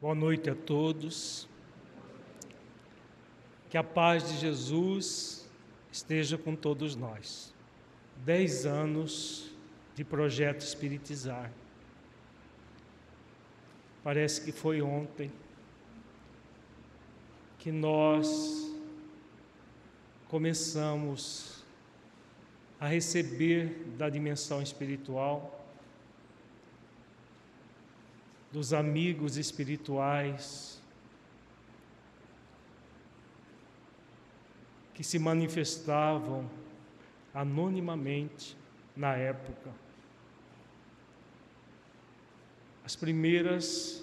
Boa noite a todos. Que a paz de Jesus esteja com todos nós. 10 anos de projeto Espiritizar. Parece que foi ontem que nós começamos a receber da dimensão espiritual, dos amigos espirituais que se manifestavam anonimamente na época. As primeiras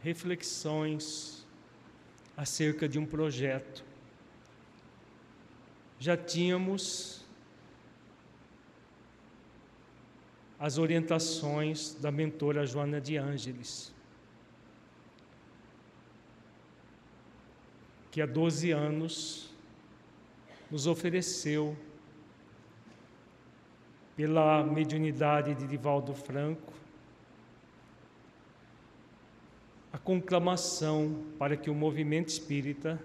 reflexões acerca de um projeto. Já tínhamos as orientações da mentora Joana de Ângeles, que há 12 anos nos ofereceu, pela mediunidade de Divaldo Franco, a conclamação para que o movimento espírita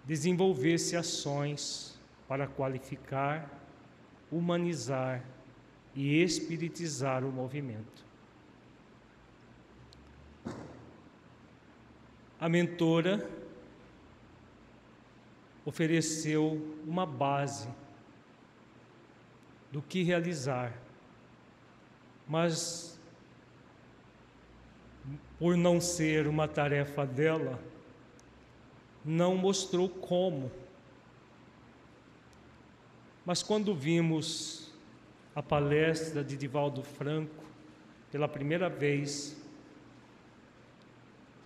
desenvolvesse ações para qualificar, humanizar e espiritizar o movimento. A mentora ofereceu uma base do que realizar, mas por não ser uma tarefa dela, não mostrou como. Mas quando vimos a palestra de Divaldo Franco, pela primeira vez,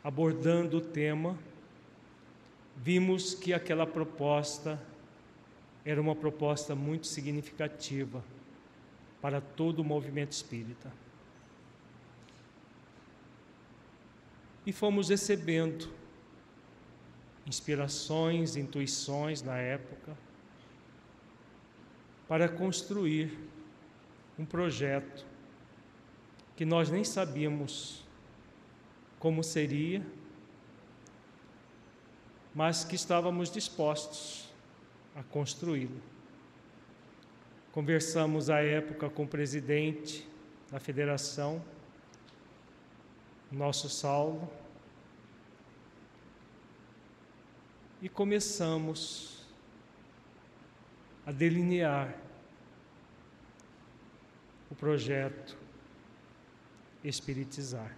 abordando o tema, vimos que aquela proposta era uma proposta muito significativa para todo o movimento espírita. E fomos recebendo inspirações, intuições na época, para construir um projeto que nós nem sabíamos como seria, mas que estávamos dispostos a construí-lo. Conversamos à época com o presidente da federação, nosso Saulo, e começamos a delinear o projeto Espiritizar.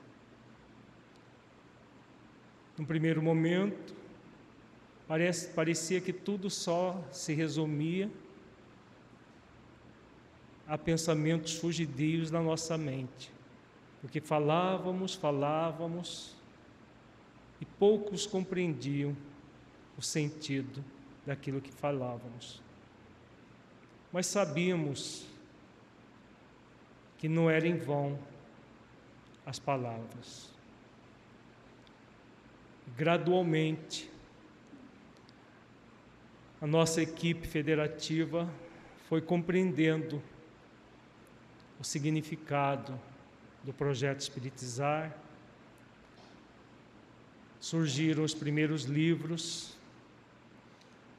No primeiro momento, parecia que tudo só se resumia a pensamentos fugidios na nossa mente, porque falávamos e poucos compreendiam o sentido daquilo que falávamos. Mas sabíamos que não era em vão as palavras. Gradualmente, a nossa equipe federativa foi compreendendo o significado do projeto Espiritizar. Surgiram os primeiros livros.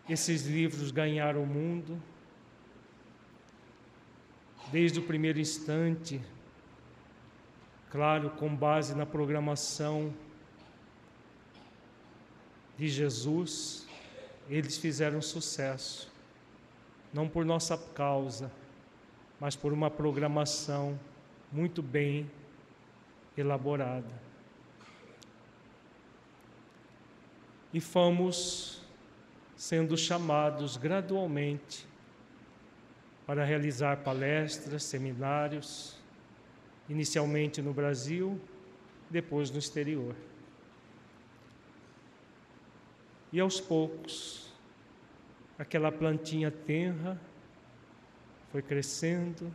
Esses livros ganharam o mundo. Desde o primeiro instante, claro, com base na programação de Jesus, eles fizeram sucesso, não por nossa causa, mas por uma programação muito bem elaborada. E fomos sendo chamados gradualmente para realizar palestras, seminários, inicialmente no Brasil, depois no exterior. E aos poucos, aquela plantinha tenra foi crescendo.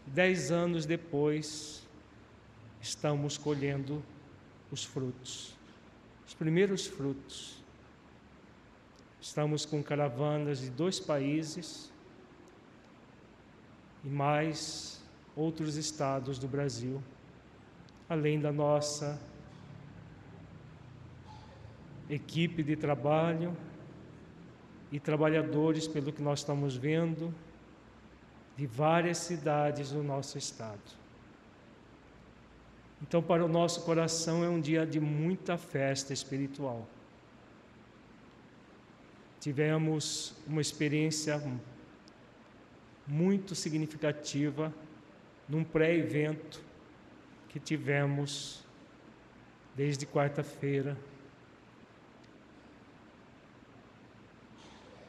10 anos depois, estamos colhendo os frutos, os primeiros frutos. Estamos com caravanas de 2 países e mais outros estados do Brasil, além da nossa equipe de trabalho e trabalhadores, pelo que nós estamos vendo, de várias cidades do nosso estado. Então, para o nosso coração é um dia de muita festa espiritual. Tivemos uma experiência muito significativa num pré-evento que tivemos desde quarta-feira.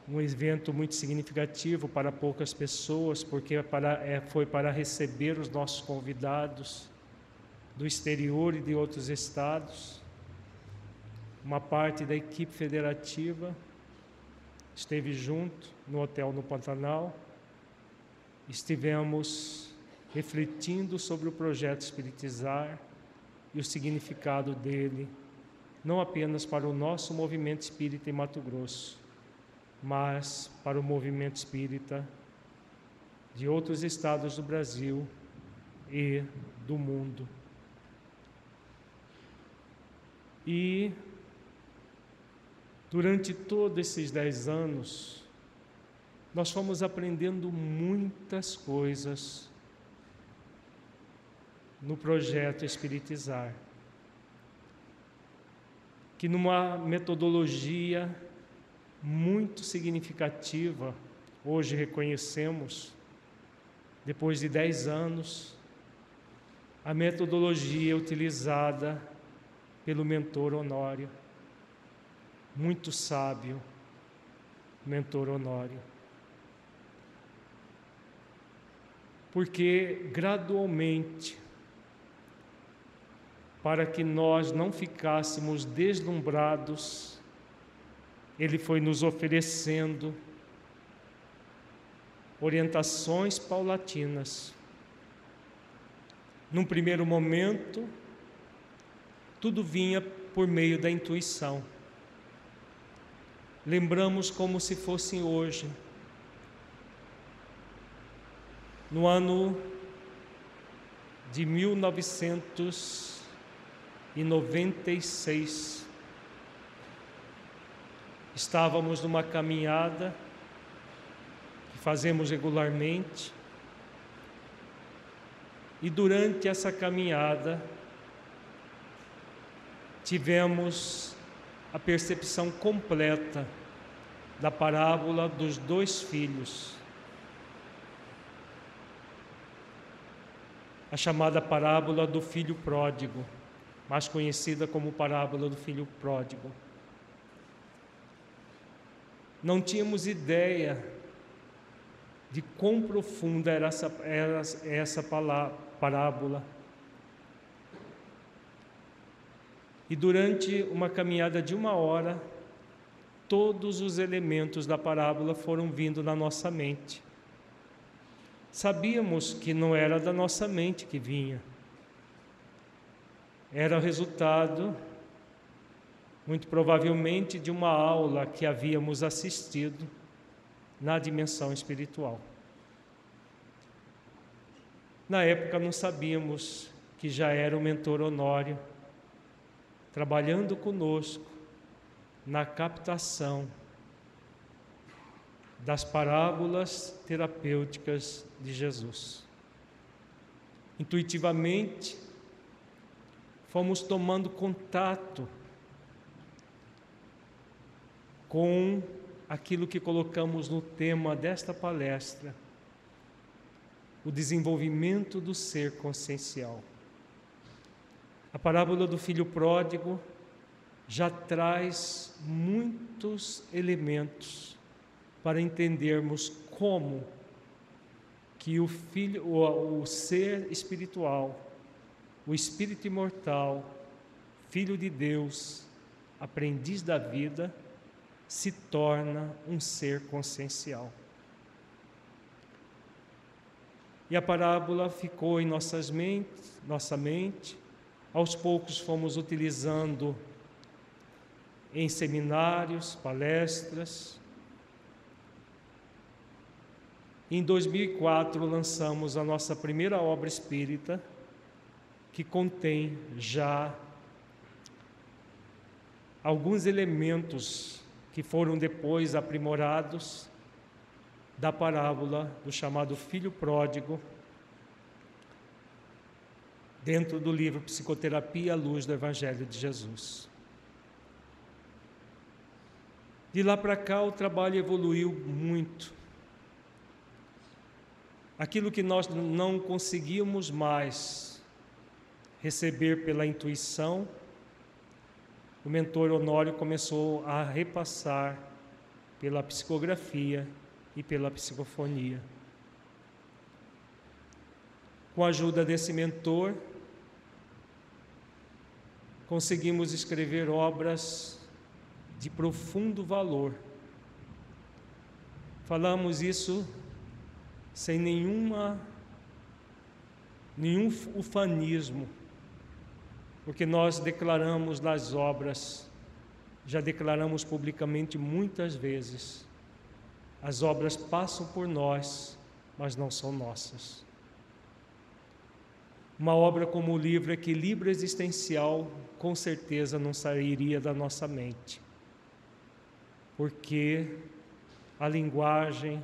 Um evento muito significativo para poucas pessoas, porque foi para receber os nossos convidados do exterior e de outros estados. Uma parte da equipe federativa esteve junto no hotel no Pantanal. Estivemos refletindo sobre o projeto Espiritizar e o significado dele, não apenas para o nosso movimento espírita em Mato Grosso, mas para o movimento espírita de outros estados do Brasil e do mundo. E durante todos esses 10 anos, nós fomos aprendendo muitas coisas no projeto Espiritizar, que numa metodologia muito significativa, hoje reconhecemos, depois de 10 anos, a metodologia utilizada pelo mentor Honório, muito sábio, mentor Honório. Porque gradualmente, para que nós não ficássemos deslumbrados, ele foi nos oferecendo orientações paulatinas. Num primeiro momento, tudo vinha por meio da intuição. Lembramos como se fosse hoje. No ano de 1996, estávamos numa caminhada que fazemos regularmente, e durante essa caminhada tivemos a percepção completa da parábola dos 2 filhos, a chamada parábola do filho pródigo, mais conhecida como parábola do filho pródigo. Não tínhamos ideia de quão profunda era essa parábola. E durante uma caminhada de 1 hora, todos os elementos da parábola foram vindo na nossa mente. Sabíamos que não era da nossa mente que vinha. Era o resultado, muito provavelmente, de uma aula que havíamos assistido na dimensão espiritual. Na época não sabíamos que já era o mentor Honório, trabalhando conosco na captação das parábolas terapêuticas de Jesus. Intuitivamente, fomos tomando contato com aquilo que colocamos no tema desta palestra, o desenvolvimento do ser consciencial. A parábola do filho pródigo já traz muitos elementos para entendermos como que o ser espiritual, o espírito imortal, filho de Deus, aprendiz da vida, se torna um ser consciencial. E a parábola ficou em nossa mente. Aos poucos fomos utilizando em seminários, palestras. Em 2004 lançamos a nossa primeira obra espírita, que contém já alguns elementos que foram depois aprimorados da parábola do chamado Filho Pródigo, dentro do livro Psicoterapia à Luz do Evangelho de Jesus. De lá para cá o trabalho evoluiu muito. Aquilo que nós não conseguíamos mais receber pela intuição, o mentor Honório começou a repassar pela psicografia e pela psicofonia. Com a ajuda desse mentor, conseguimos escrever obras de profundo valor. Falamos isso sem nenhum ufanismo, porque nós declaramos nas obras, já declaramos publicamente muitas vezes, as obras passam por nós, mas não são nossas. Uma obra como o livro Equilíbrio Existencial, com certeza não sairia da nossa mente, porque a linguagem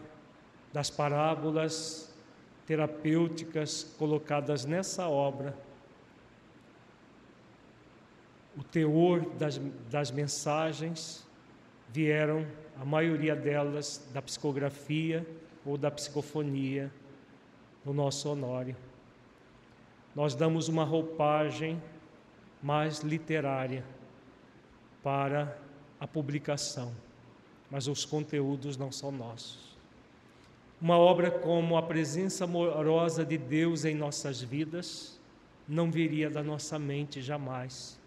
das parábolas terapêuticas colocadas nessa obra, o teor das mensagens vieram, a maioria delas, da psicografia ou da psicofonia do nosso Honório. Nós damos uma roupagem mais literária para a publicação, mas os conteúdos não são nossos. Uma obra como a presença amorosa de Deus em nossas vidas não viria da nossa mente jamais.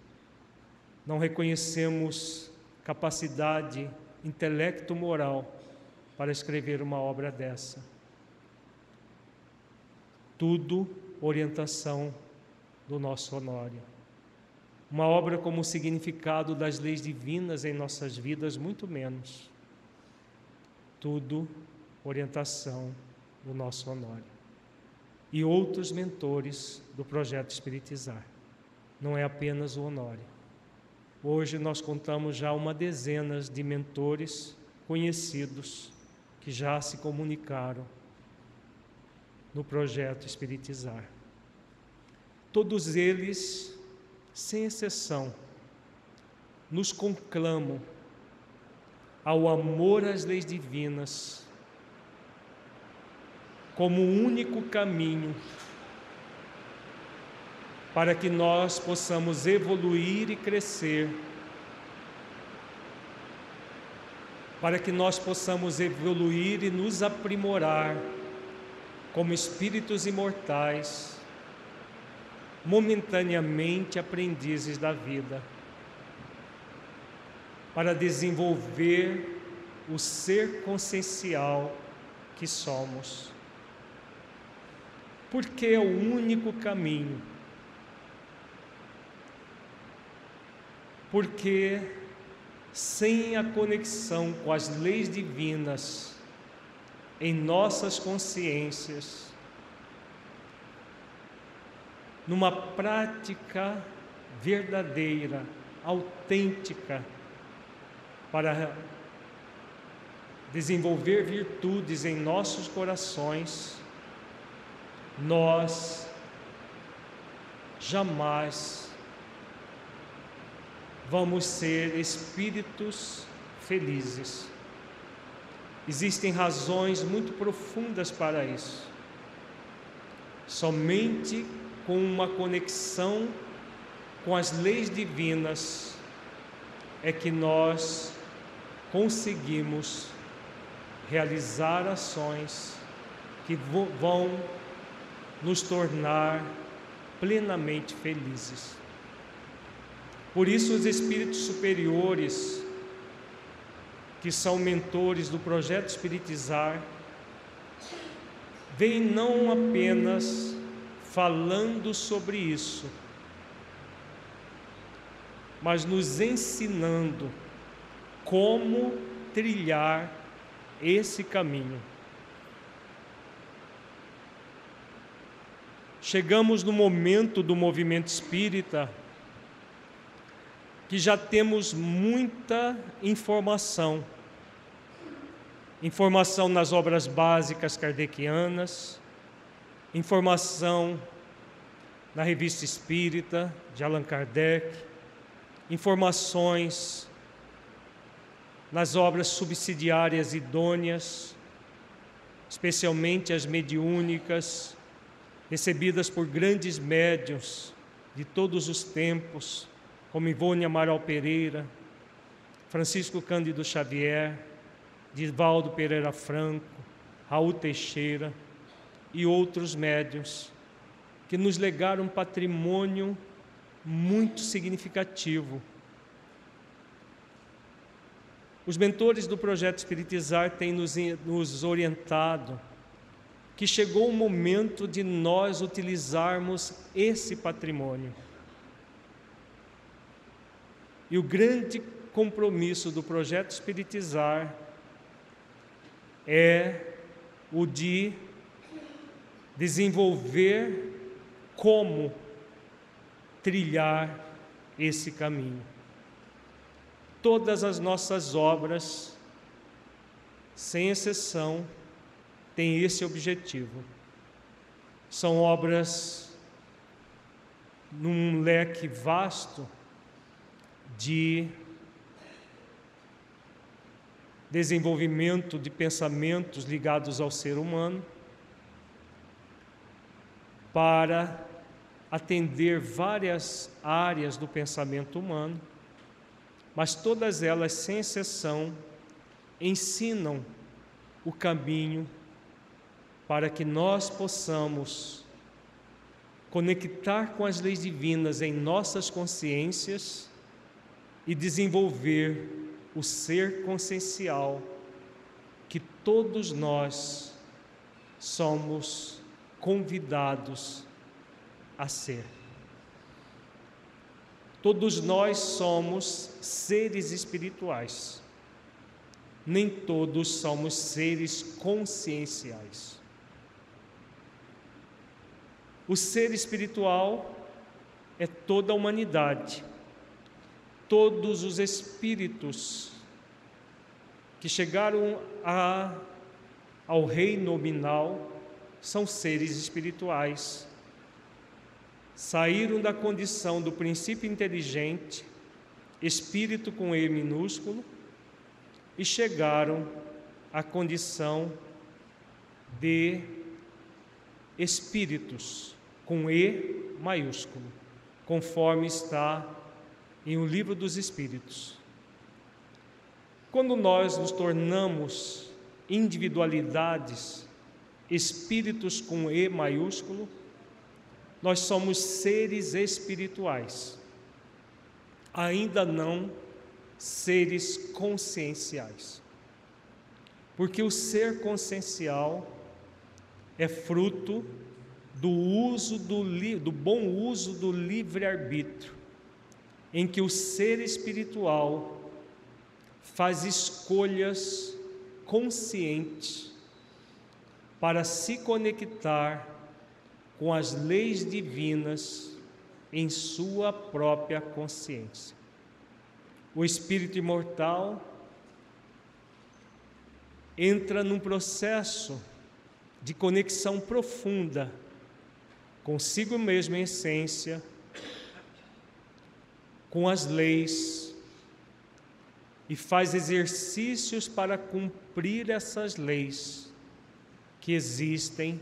Não reconhecemos capacidade intelecto-moral para escrever uma obra dessa. Tudo orientação do nosso Honório. Uma obra como o significado das leis divinas em nossas vidas, muito menos. Tudo orientação do nosso Honório. E outros mentores do projeto Espiritizar. Não é apenas o Honório. Hoje nós contamos já uma dezena de mentores conhecidos que já se comunicaram no projeto Espiritizar. Todos eles, sem exceção, nos conclamam ao amor às leis divinas como o único caminho para que nós possamos evoluir e crescer, para que nós possamos evoluir e nos aprimorar como espíritos imortais, momentaneamente aprendizes da vida, para desenvolver o ser consciencial que somos. Porque é o único caminho. Porque sem a conexão com as leis divinas em nossas consciências, numa prática verdadeira, autêntica, para desenvolver virtudes em nossos corações, nós jamais vamos ser espíritos felizes. Existem razões muito profundas para isso. Somente com uma conexão com as leis divinas é que nós conseguimos realizar ações que vão nos tornar plenamente felizes. Por isso, os espíritos superiores, que são mentores do projeto Espiritizar, vêm não apenas falando sobre isso, mas nos ensinando como trilhar esse caminho. chegamos no momento do movimento espírita que já temos muita informação. Informação nas obras básicas kardecianas, informação na Revista Espírita de Allan Kardec, informações nas obras subsidiárias idôneas, especialmente as mediúnicas, recebidas por grandes médiuns de todos os tempos, como Ivone Amaral Pereira, Francisco Cândido Xavier, Divaldo Pereira Franco, Raul Teixeira e outros médiuns que nos legaram um patrimônio muito significativo. Os mentores do Projeto Espiritizar têm nos orientado que chegou o momento de nós utilizarmos esse patrimônio. E o grande compromisso do Projeto Espiritizar é o de desenvolver como trilhar esse caminho. Todas as nossas obras, sem exceção, têm esse objetivo. São obras num leque vasto de desenvolvimento de pensamentos ligados ao ser humano, para atender várias áreas do pensamento humano, mas todas elas, sem exceção, ensinam o caminho para que nós possamos conectar com as leis divinas em nossas consciências e desenvolver o ser consciencial que todos nós somos convidados a ser. Todos nós somos seres espirituais. Nem todos somos seres conscienciais. O ser espiritual é toda a humanidade. Todos os espíritos que chegaram ao reino nominal são seres espirituais. Saíram da condição do princípio inteligente, espírito com E minúsculo, e chegaram à condição de espíritos com E maiúsculo, conforme está em O Livro dos Espíritos. Quando nós nos tornamos individualidades, espíritos com E maiúsculo, nós somos seres espirituais, ainda não seres conscienciais. Porque o ser consciencial é fruto do bom uso do livre-arbítrio, em que o ser espiritual faz escolhas conscientes para se conectar com as leis divinas em sua própria consciência. O espírito imortal entra num processo de conexão profunda consigo mesmo em essência, com as leis, e faz exercícios para cumprir essas leis que existem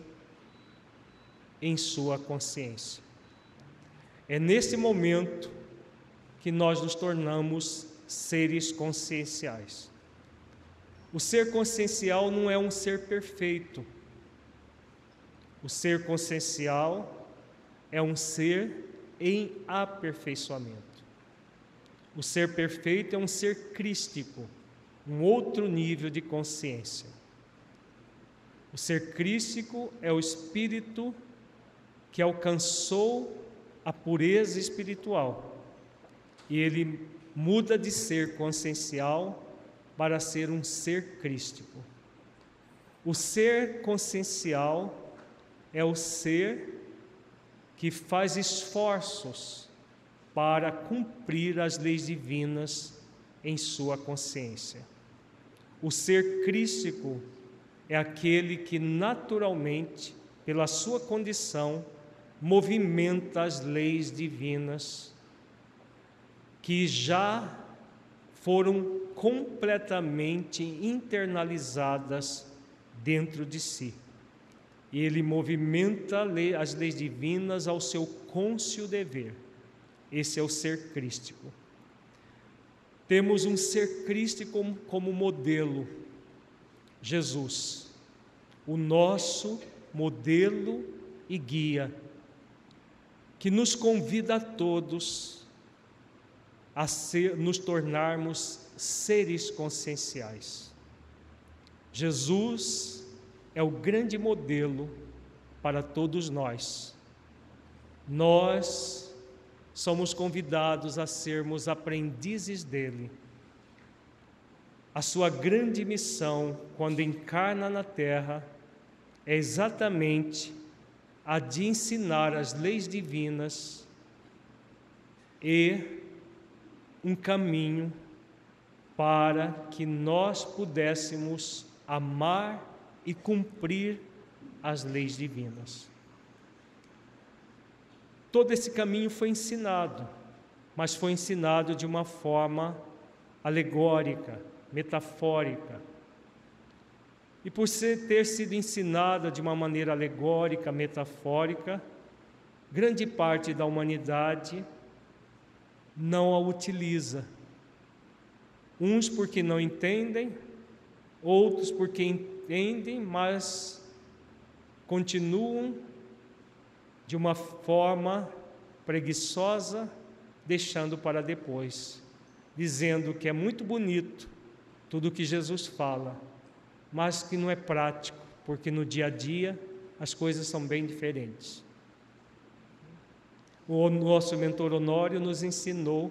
em sua consciência. É nesse momento que nós nos tornamos seres conscienciais. O ser consciencial não é um ser perfeito. O ser consciencial é um ser em aperfeiçoamento. O ser perfeito é um ser crístico, um outro nível de consciência. O ser crístico é o espírito que alcançou a pureza espiritual, e ele muda de ser consciencial para ser um ser crístico. O ser consciencial é o ser que faz esforços para cumprir as leis divinas em sua consciência. O ser crístico é aquele que naturalmente, pela sua condição, movimenta as leis divinas que já foram completamente internalizadas dentro de si. E ele movimenta as leis divinas ao seu cônscio dever. Esse é o ser crístico. Temos um ser crístico como modelo, Jesus, o nosso modelo e guia, que nos convida a todos a nos tornarmos seres conscienciais. Jesus é o grande modelo para todos nós. Nós somos convidados a sermos aprendizes dele. A sua grande missão, quando encarna na Terra, é exatamente a de ensinar as leis divinas e um caminho para que nós pudéssemos amar e cumprir as leis divinas. Todo esse caminho foi ensinado, mas foi ensinado de uma forma alegórica, metafórica. E por ter sido ensinada de uma maneira alegórica, metafórica, grande parte da humanidade não a utiliza. Uns porque não entendem, outros porque entendem, mas continuam de uma forma preguiçosa, deixando para depois, dizendo que é muito bonito tudo o que Jesus fala, mas que não é prático, porque no dia a dia as coisas são bem diferentes. O nosso mentor Honório nos ensinou,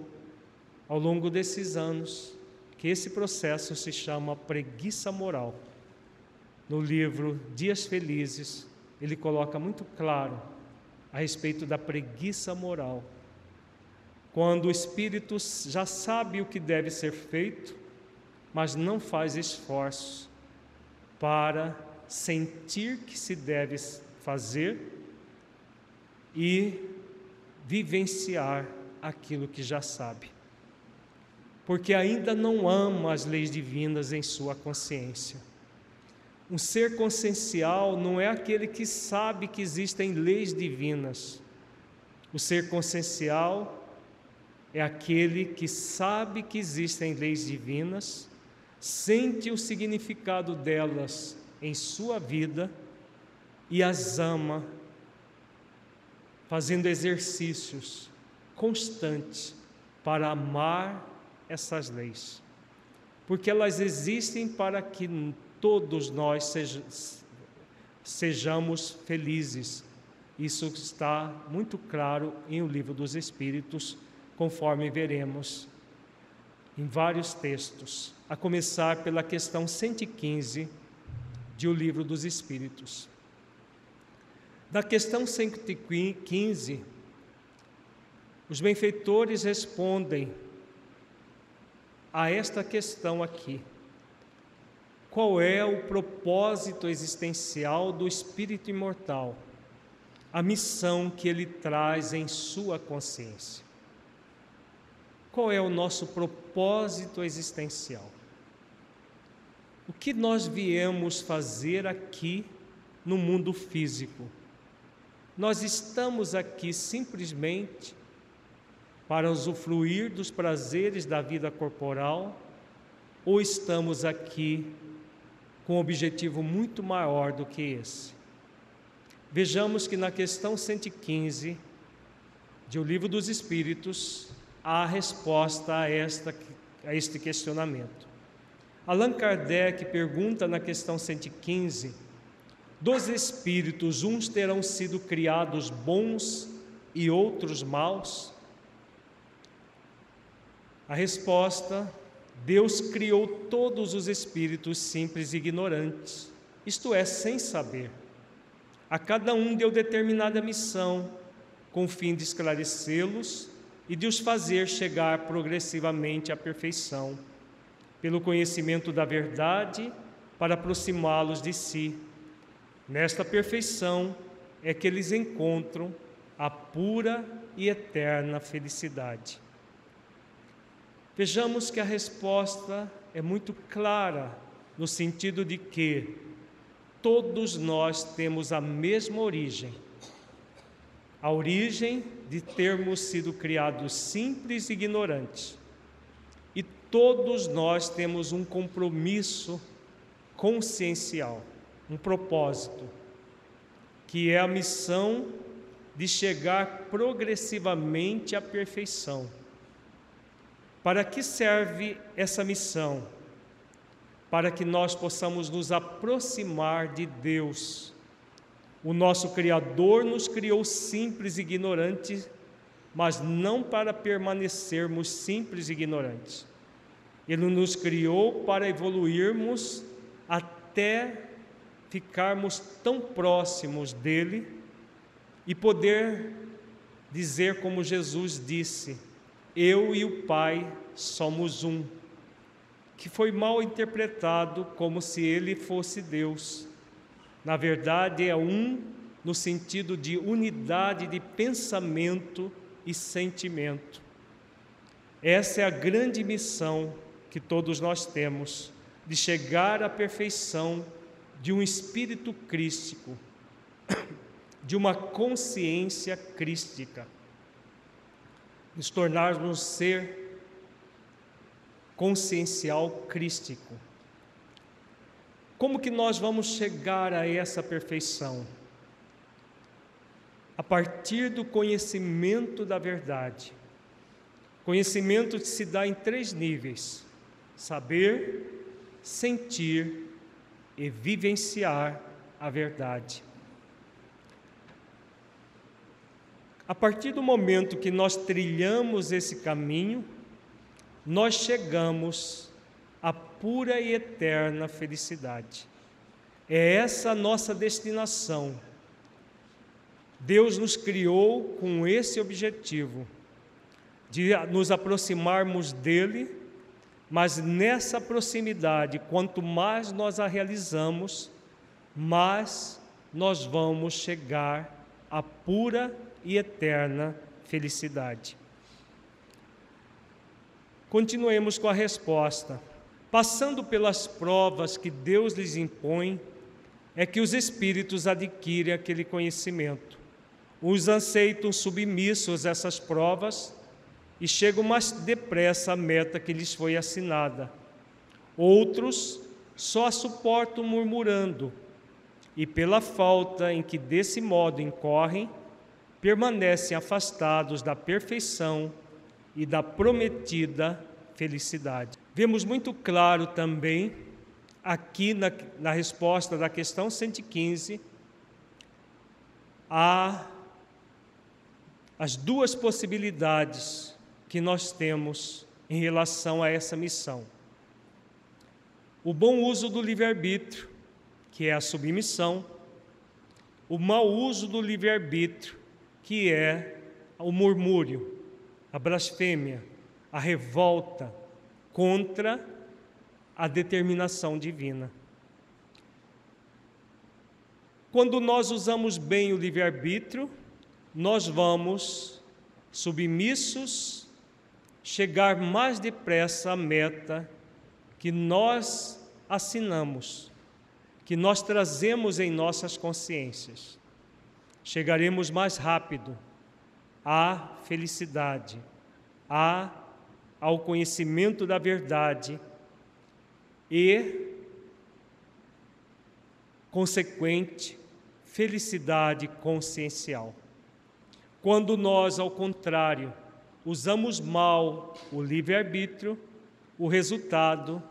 ao longo desses anos, que esse processo se chama preguiça moral. No livro Dias Felizes, ele coloca muito claro a respeito da preguiça moral. Quando o espírito já sabe o que deve ser feito, mas não faz esforço para sentir que se deve fazer e vivenciar aquilo que já sabe, porque ainda não ama as leis divinas em sua consciência. Um ser consciencial não é aquele que sabe que existem leis divinas. O ser consciencial é aquele que sabe que existem leis divinas, sente o significado delas em sua vida e as ama, fazendo exercícios constantes para amar essas leis, porque elas existem para que todos nós sejamos felizes. Isso está muito claro em O Livro dos Espíritos, conforme veremos em vários textos, a começar pela questão 115 de O Livro dos Espíritos. Da questão 115, os benfeitores respondem a esta questão aqui: qual é o propósito existencial do espírito imortal? A missão que ele traz em sua consciência. Qual é o nosso propósito existencial? O que nós viemos fazer aqui no mundo físico? Nós estamos aqui simplesmente para usufruir dos prazeres da vida corporal, ou estamos aqui com um objetivo muito maior do que esse? Vejamos que na questão 115 de O Livro dos Espíritos há a resposta a este questionamento. Allan Kardec pergunta na questão 115: dos espíritos, uns terão sido criados bons e outros maus? A resposta: Deus criou todos os espíritos simples e ignorantes, isto é, sem saber. A cada um deu determinada missão, com o fim de esclarecê-los e de os fazer chegar progressivamente à perfeição, pelo conhecimento da verdade, para aproximá-los de si. Nesta perfeição é que eles encontram a pura e eterna felicidade. Vejamos que a resposta é muito clara, no sentido de que todos nós temos a mesma origem. A origem de termos sido criados simples e ignorantes. E todos nós temos um compromisso consciencial, um propósito, que é a missão de chegar progressivamente à perfeição. Para que serve essa missão? Para que nós possamos nos aproximar de Deus. O nosso Criador nos criou simples e ignorantes, mas não para permanecermos simples e ignorantes. Ele nos criou para evoluirmos até ficarmos tão próximos dele e poder dizer como Jesus disse: eu e o Pai somos um, que foi mal interpretado como se ele fosse Deus. Na verdade, é um no sentido de unidade de pensamento e sentimento. Essa é a grande missão que todos nós temos, de chegar à perfeição de um espírito crístico, de uma consciência crística, nos tornarmos ser consciencial crístico. Como que nós vamos chegar a essa perfeição? A partir do conhecimento da verdade. Conhecimento que se dá em 3 níveis: saber, sentir e vivenciar a verdade. A partir do momento que nós trilhamos esse caminho, nós chegamos à pura e eterna felicidade. É essa a nossa destinação. Deus nos criou com esse objetivo, de nos aproximarmos dele, mas nessa proximidade, quanto mais nós a realizamos, mais nós vamos chegar à pura e eterna felicidade. Continuemos com a resposta. Passando pelas provas que Deus lhes impõe, é que os espíritos adquirem aquele conhecimento. Uns aceitam submissos a essas provas e chegam mais depressa à meta que lhes foi assinada. Outros só a suportam murmurando, e pela falta em que desse modo incorrem, permanecem afastados da perfeição e da prometida felicidade. Vemos muito claro também, aqui na resposta da questão 115, as 2 possibilidades que nós temos em relação a essa missão. O bom uso do livre-arbítrio, que é a submissão, o mau uso do livre-arbítrio, que é o murmúrio, a blasfêmia, a revolta contra a determinação divina. Quando nós usamos bem o livre-arbítrio, nós vamos, submissos, chegar mais depressa à meta que nós assinamos, que nós trazemos em nossas consciências. Chegaremos mais rápido à felicidade, ao conhecimento da verdade e consequente felicidade consciencial. Quando nós, ao contrário, usamos mal o livre-arbítrio, o resultado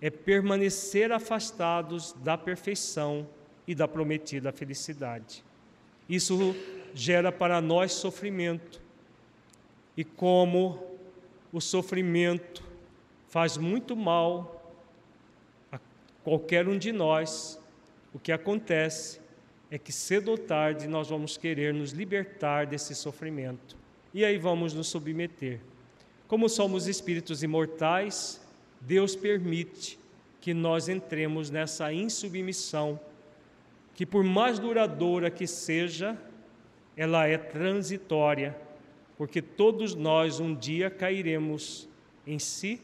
é permanecer afastados da perfeição e da prometida felicidade. Isso gera para nós sofrimento. E como o sofrimento faz muito mal a qualquer um de nós, o que acontece é que cedo ou tarde nós vamos querer nos libertar desse sofrimento. E aí vamos nos submeter. Como somos espíritos imortais, Deus permite que nós entremos nessa insubmissão, que por mais duradoura que seja, ela é transitória, porque todos nós um dia cairemos em si,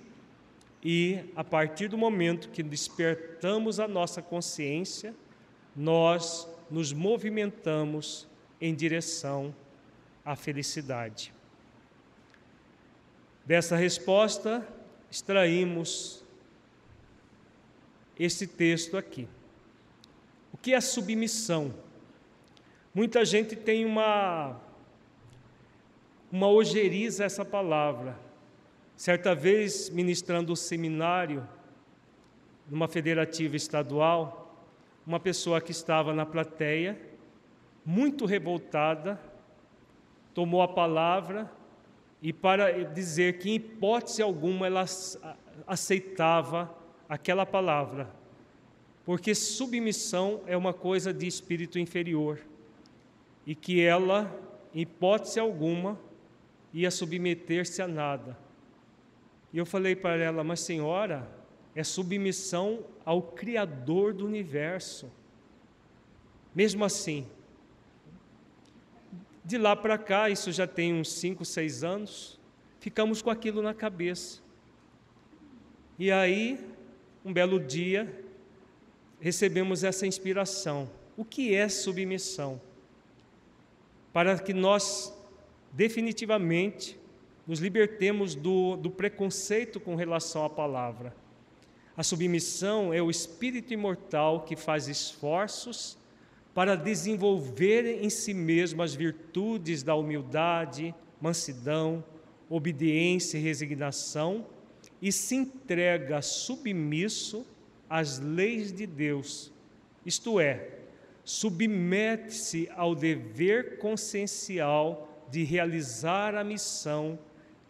e a partir do momento que despertamos a nossa consciência, nós nos movimentamos em direção à felicidade. Dessa resposta, extraímos esse texto aqui. O que é submissão? Muita gente tem uma ojeriza essa palavra. Certa vez, ministrando o seminário, numa federativa estadual, uma pessoa que estava na plateia, muito revoltada, tomou a palavra e, para dizer que, em hipótese alguma, ela aceitava aquela palavra, porque submissão é uma coisa de espírito inferior, e que ela, em hipótese alguma, ia submeter-se a nada. E eu falei para ela: mas senhora, é submissão ao Criador do universo. Mesmo assim, de lá para cá, isso já tem uns 5, 6 anos, ficamos com aquilo na cabeça. E aí, um belo dia, recebemos essa inspiração. O que é submissão? Para que nós, definitivamente, nos libertemos do preconceito com relação à palavra. A submissão é o espírito imortal que faz esforços para desenvolver em si mesmo as virtudes da humildade, mansidão, obediência e resignação, e se entrega submisso às leis de Deus, isto é, submete-se ao dever consciencial de realizar a missão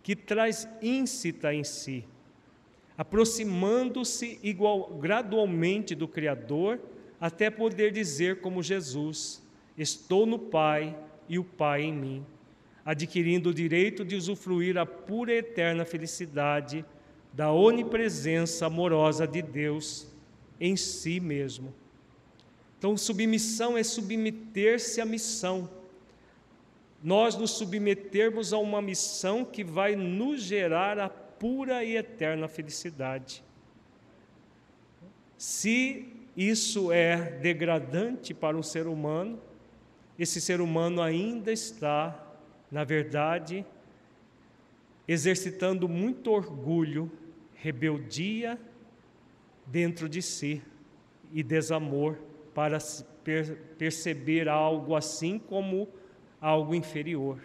que traz íncita em si, aproximando-se gradualmente do Criador, até poder dizer como Jesus: estou no Pai e o Pai em mim, adquirindo o direito de usufruir a pura e eterna felicidade da onipresença amorosa de Deus em si mesmo. Então, submissão é submeter-se à missão. Nós nos submetermos a uma missão que vai nos gerar a pura e eterna felicidade. Se isso é degradante para um ser humano, esse ser humano ainda está, na verdade, exercitando muito orgulho, rebeldia dentro de si e desamor para perceber algo assim como algo inferior.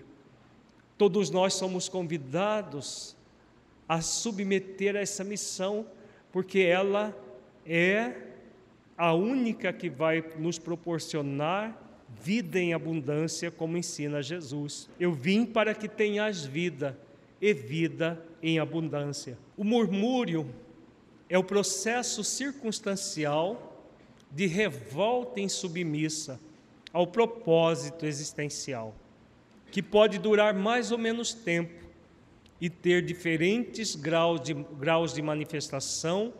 Todos nós somos convidados a submeter a essa missão, porque ela é a única que vai nos proporcionar vida em abundância, como ensina Jesus. Eu vim para que tenhas vida, e vida em abundância. O murmúrio é o processo circunstancial de revolta insubmissa ao propósito existencial, que pode durar mais ou menos tempo e ter diferentes graus de manifestação,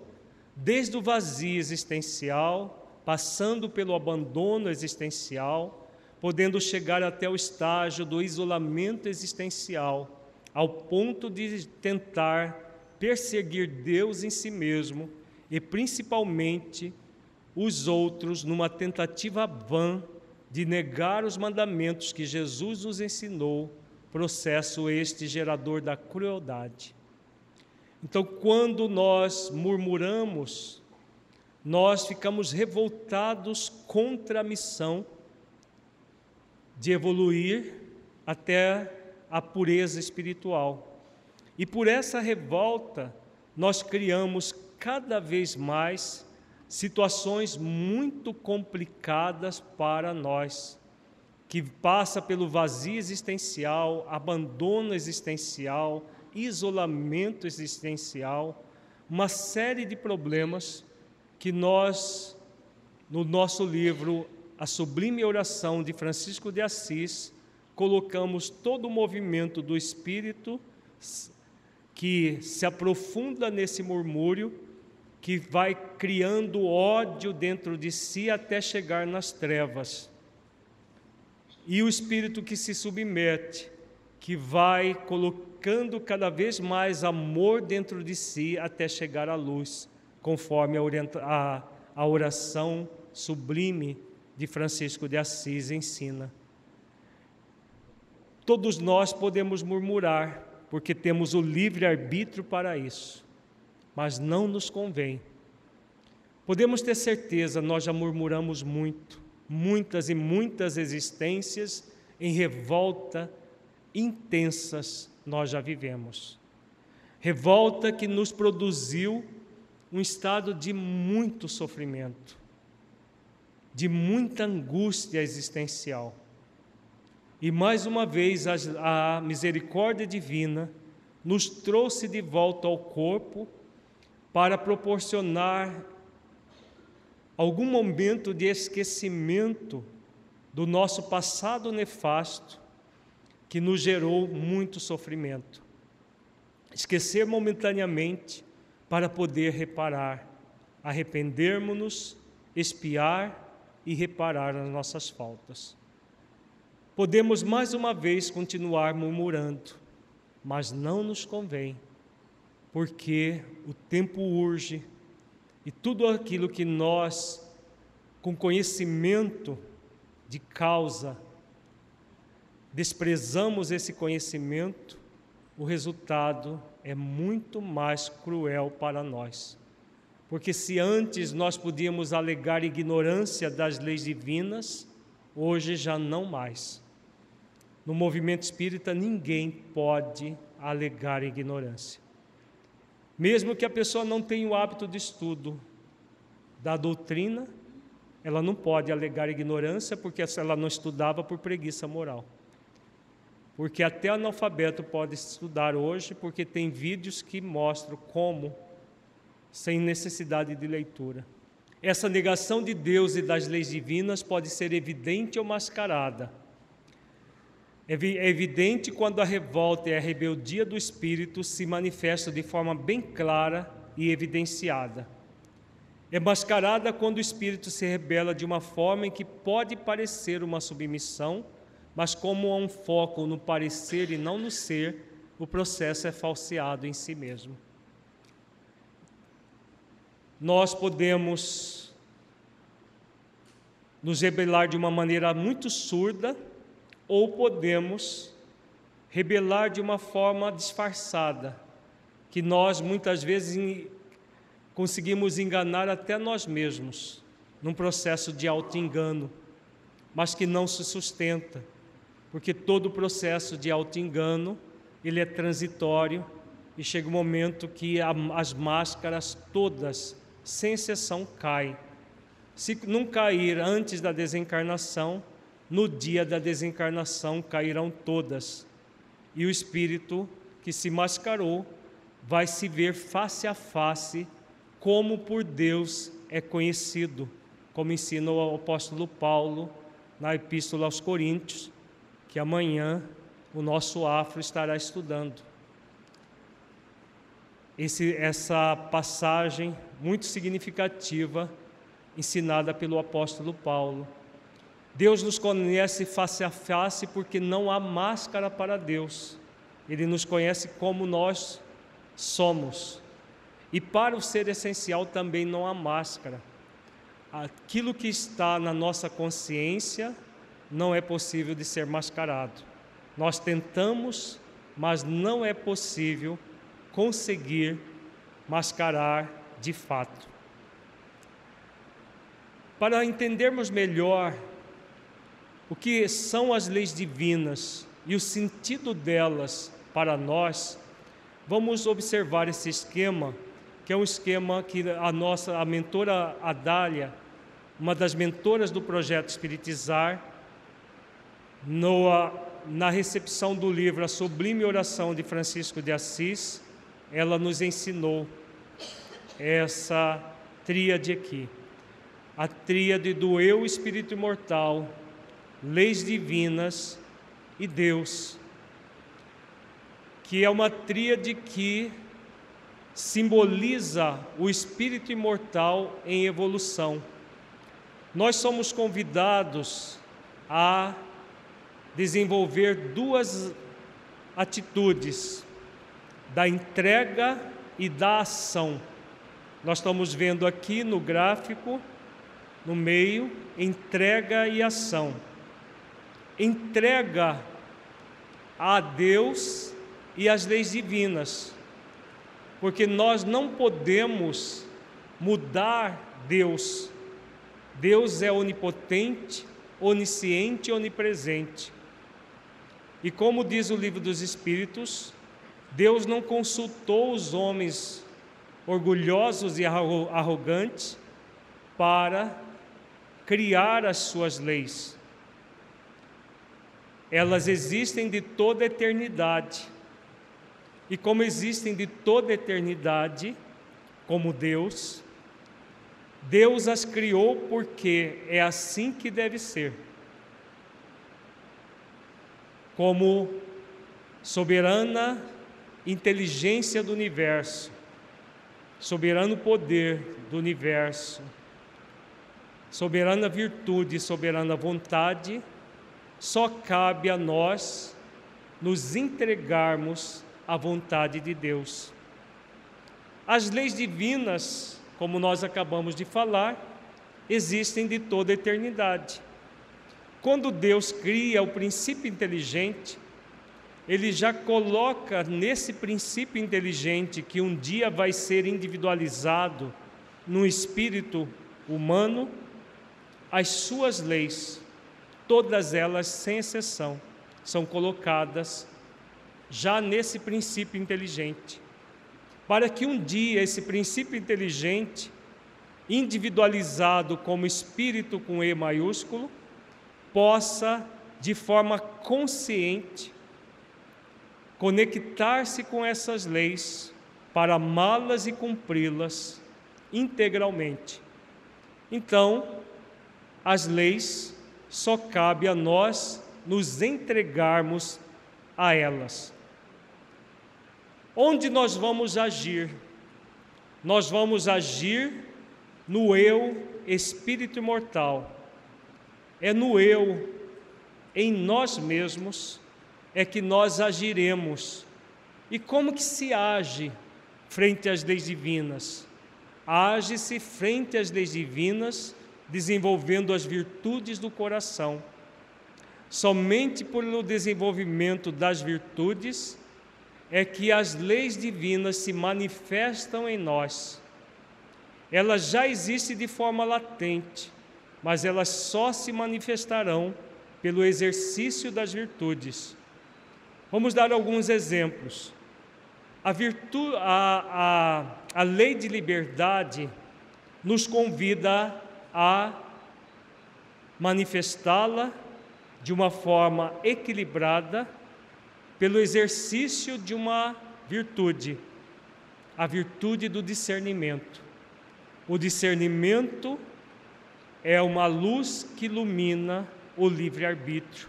desde o vazio existencial, passando pelo abandono existencial, podendo chegar até o estágio do isolamento existencial, ao ponto de tentar perseguir Deus em si mesmo e principalmente os outros numa tentativa vã de negar os mandamentos que Jesus nos ensinou, processo este gerador da crueldade. Então, quando nós murmuramos, nós ficamos revoltados contra a missão de evoluir até a pureza espiritual. E por essa revolta, nós criamos cada vez mais situações muito complicadas para nós, que passa pelo vazio existencial, abandono existencial, isolamento existencial, uma série de problemas que nós, no nosso livro a sublime oração de Francisco de Assis, colocamos todo o movimento do Espírito que se aprofunda nesse murmúrio, que vai criando ódio dentro de si até chegar nas trevas. E o Espírito que se submete, que vai colocando cada vez mais amor dentro de si até chegar à luz, conforme a oração sublime de Francisco de Assis ensina. Todos nós podemos murmurar, porque temos o livre-arbítrio para isso, mas não nos convém. Podemos ter certeza, nós já murmuramos muito, muitas e muitas existências em revolta intensas nós já vivemos. Revolta que nos produziu um estado de muito sofrimento, de muita angústia existencial. E mais uma vez a misericórdia divina nos trouxe de volta ao corpo para proporcionar algum momento de esquecimento do nosso passado nefasto que nos gerou muito sofrimento. Esquecer momentaneamente para poder reparar, arrependermos-nos, expiar e reparar as nossas faltas. Podemos mais uma vez continuar murmurando, mas não nos convém, porque o tempo urge e tudo aquilo que nós, com conhecimento de causa, desprezamos esse conhecimento, o resultado é muito mais cruel para nós. Porque se antes nós podíamos alegar ignorância das leis divinas, hoje já não mais. No movimento espírita, ninguém pode alegar ignorância. Mesmo que a pessoa não tenha o hábito de estudo da doutrina, ela não pode alegar ignorância, porque ela não estudava por preguiça moral. Porque até analfabeto pode estudar hoje, porque tem vídeos que mostram como, sem necessidade de leitura. Essa negação de Deus e das leis divinas pode ser evidente ou mascarada. É evidente quando a revolta e a rebeldia do espírito se manifestam de forma bem clara e evidenciada. É mascarada quando o espírito se rebela de uma forma em que pode parecer uma submissão, mas como há um foco no parecer e não no ser, o processo é falseado em si mesmo. Nós podemos nos rebelar de uma maneira muito surda, ou podemos rebelar de uma forma disfarçada, que nós muitas vezes conseguimos enganar até nós mesmos, num processo de auto-engano, mas que não se sustenta, porque todo processo de auto-engano, ele é transitório, e chega um momento que as máscaras todas, sem exceção, caem. Se não cair antes da desencarnação, no dia da desencarnação cairão todas, e o espírito que se mascarou vai se ver face a face como por Deus é conhecido, como ensina o apóstolo Paulo na Epístola aos Coríntios, que amanhã o nosso afro estará estudando. Essa passagem muito significativa, ensinada pelo apóstolo Paulo. Deus nos conhece face a face porque não há máscara para Deus. Ele nos conhece como nós somos. E para o ser essencial também não há máscara. Aquilo que está na nossa consciência não é possível de ser mascarado. Nós tentamos, mas não é possível conseguir mascarar de fato. Para entendermos melhor o que são as leis divinas e o sentido delas para nós, vamos observar esse esquema, que é um esquema que a mentora Adália, uma das mentoras do projeto Espiritizar, na recepção do livro A Sublime Oração de Francisco de Assis, ela nos ensinou essa tríade aqui. a tríade do eu, espírito imortal, leis divinas e Deus, que é uma tríade que simboliza o espírito imortal em evolução. Nós somos convidados a desenvolver duas atitudes, da entrega e da ação. Nós estamos vendo aqui no gráfico, no meio, entrega e ação. Entrega a Deus e às leis divinas, porque nós não podemos mudar Deus. Deus é onipotente, onisciente e onipresente. E como diz o Livro dos Espíritos, Deus não consultou os homens orgulhosos e arrogantes para criar as suas leis. Elas existem de toda a eternidade. E como existem de toda a eternidade, como Deus, Deus as criou porque é assim que deve ser. Como soberana inteligência do universo, soberano poder do universo, soberana virtude e soberana vontade, só cabe a nós nos entregarmos à vontade de Deus. As leis divinas, como nós acabamos de falar, existem de toda a eternidade. Quando Deus cria o princípio inteligente, Ele já coloca nesse princípio inteligente, que um dia vai ser individualizado no espírito humano, as suas leis, todas elas sem exceção, são colocadas já nesse princípio inteligente, para que um dia esse princípio inteligente, individualizado como espírito com E maiúsculo, possa, de forma consciente, conectar-se com essas leis para amá-las e cumpri-las integralmente. Então, as leis só cabe a nós nos entregarmos a elas. Onde nós vamos agir? Nós vamos agir no eu, espírito imortal. É no eu, em nós mesmos, é que nós agiremos. E como que se age frente às leis divinas? Age-se frente às leis divinas, desenvolvendo as virtudes do coração. Somente pelo desenvolvimento das virtudes é que as leis divinas se manifestam em nós. Elas já existem de forma latente, mas elas só se manifestarão pelo exercício das virtudes. Vamos dar alguns exemplos. A lei de liberdade nos convida a manifestá-la de uma forma equilibrada pelo exercício de uma virtude, a virtude do discernimento. O discernimento é uma luz que ilumina o livre-arbítrio.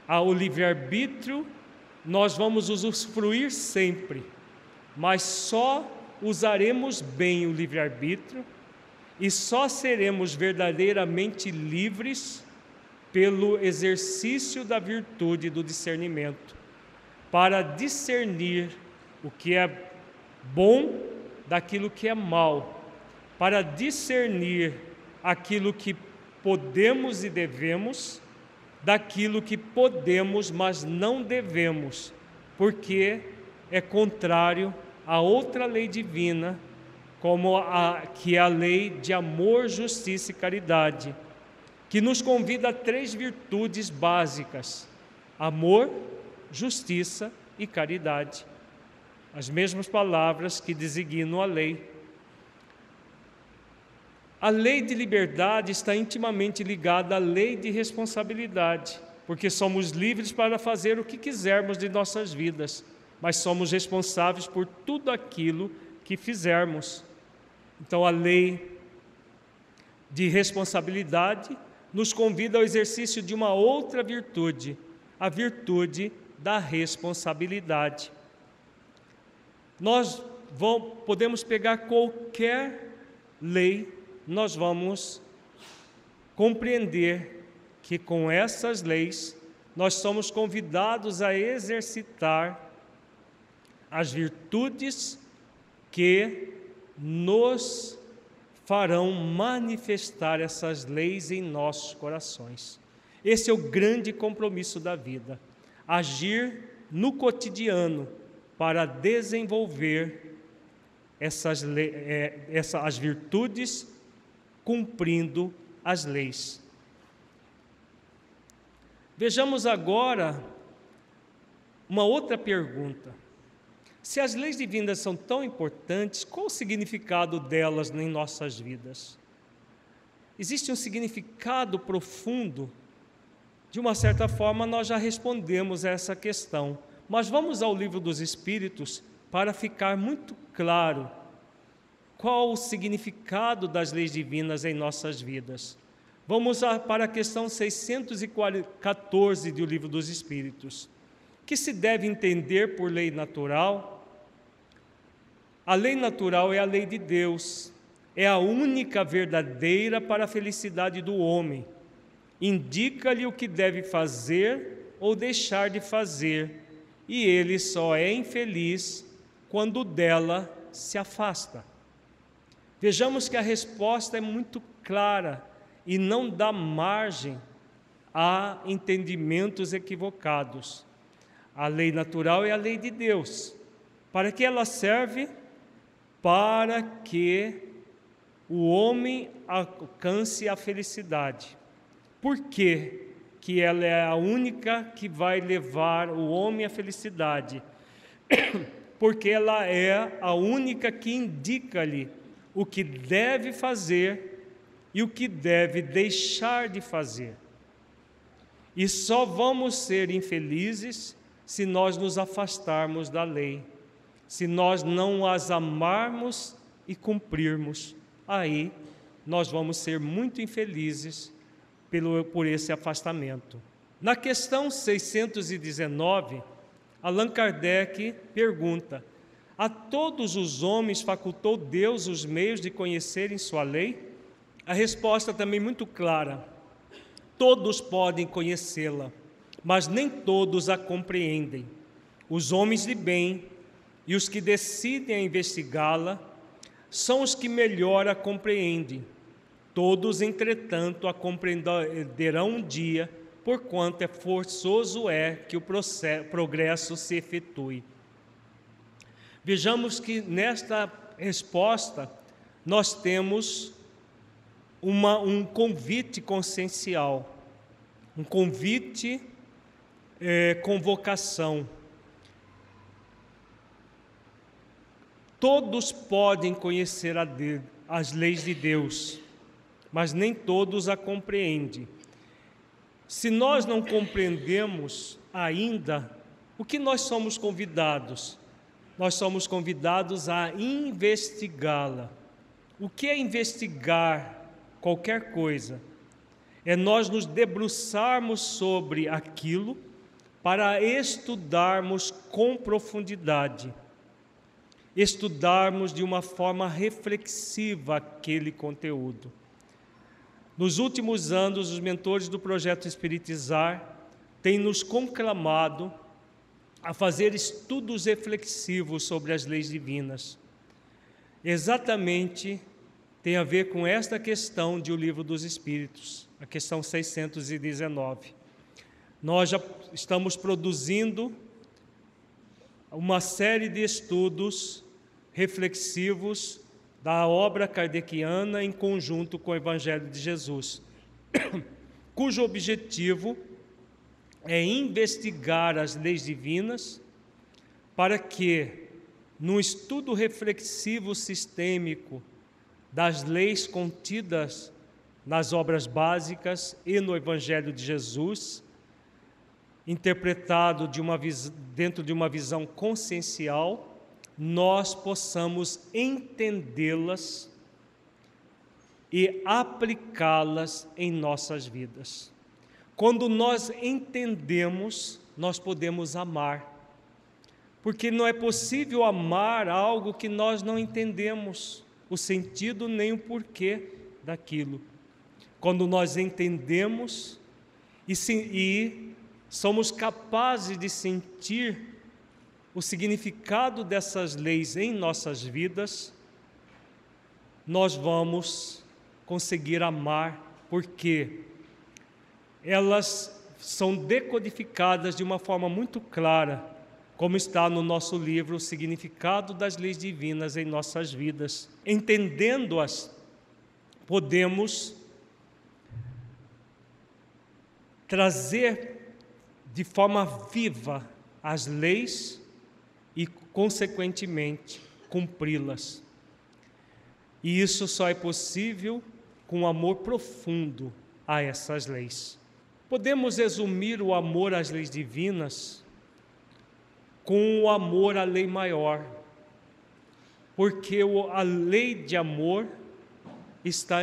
Ao livre-arbítrio, nós vamos usufruir sempre, mas só usaremos bem o livre-arbítrio e só seremos verdadeiramente livres pelo exercício da virtude do discernimento, para discernir o que é bom daquilo que é mal, para discernir aquilo que podemos e devemos, daquilo que podemos, mas não devemos, porque é contrário a outra lei divina, que é a lei de amor, justiça e caridade, que nos convida a 3 virtudes básicas: amor, justiça e caridade. As mesmas palavras que designam a lei. A lei de liberdade está intimamente ligada à lei de responsabilidade, porque somos livres para fazer o que quisermos de nossas vidas, mas somos responsáveis por tudo aquilo que fizermos. Então a lei de responsabilidade, nos convida ao exercício de uma outra virtude, a virtude da responsabilidade. Nós podemos pegar qualquer lei, nós vamos compreender que com essas leis nós somos convidados a exercitar as virtudes que nos farão manifestar essas leis em nossos corações. Esse é o grande compromisso da vida, agir no cotidiano para desenvolver as virtudes, cumprindo as leis. Vejamos agora uma outra pergunta. Se as leis divinas são tão importantes, qual o significado delas em nossas vidas? Existe um significado profundo? De uma certa forma, nós já respondemos a essa questão, mas vamos ao Livro dos Espíritos para ficar muito claro qual o significado das leis divinas em nossas vidas. Vamos para a questão 614 do Livro dos Espíritos. Que se deve entender por lei natural? A lei natural é a lei de Deus, é a única verdadeira para a felicidade do homem. Indica-lhe o que deve fazer ou deixar de fazer, e ele só é infeliz quando dela se afasta. Vejamos que a resposta é muito clara e não dá margem a entendimentos equivocados. A lei natural é a lei de Deus. Para que ela serve? Para que o homem alcance a felicidade. Por quê? Que ela é a única que vai levar o homem à felicidade? Porque ela é a única que indica-lhe o que deve fazer e o que deve deixar de fazer. E só vamos ser infelizes se nós nos afastarmos da lei, se nós não as amarmos e cumprirmos. Aí nós vamos ser muito infelizes por esse afastamento. Na questão 619, Allan Kardec pergunta: a todos os homens facultou Deus os meios de conhecerem sua lei? A resposta também muito clara: todos podem conhecê-la, mas nem todos a compreendem. Os homens de bem e os que decidem investigá-la são os que melhor a compreendem. Todos, entretanto, a compreenderão um dia, porquanto forçoso que o progresso se efetue. Vejamos que nesta resposta nós temos um convite consciencial, um convite com vocação. Todos podem conhecer as leis de Deus, mas nem todos a compreendem. Se nós não compreendemos ainda, o que nós somos convidados? Nós somos convidados a investigá-la. O que é investigar qualquer coisa? É nós nos debruçarmos sobre aquilo para estudarmos com profundidade, estudarmos de uma forma reflexiva aquele conteúdo. Nos últimos anos, os mentores do Projeto Espiritizar têm nos conclamado a fazer estudos reflexivos sobre as leis divinas. Exatamente tem a ver com esta questão de O Livro dos Espíritos, a questão 619. Nós já estamos produzindo uma série de estudos reflexivos da obra kardeciana em conjunto com o Evangelho de Jesus, cujo objetivo é investigar as leis divinas para que, no estudo reflexivo sistêmico das leis contidas nas obras básicas e no Evangelho de Jesus, interpretado dentro de uma visão consciencial, nós possamos entendê-las e aplicá-las em nossas vidas. Quando nós entendemos, nós podemos amar, porque não é possível amar algo que nós não entendemos o sentido nem o porquê daquilo. Quando nós entendemos e somos capazes de sentir o significado dessas leis em nossas vidas, nós vamos conseguir amar, porque elas são decodificadas de uma forma muito clara, como está no nosso livro, o significado das leis divinas em nossas vidas. Entendendo-as, podemos trazer de forma viva as leis e, consequentemente, cumpri-las. E isso só é possível com amor profundo a essas leis. Podemos resumir o amor às leis divinas com o amor à lei maior, porque a lei de amor está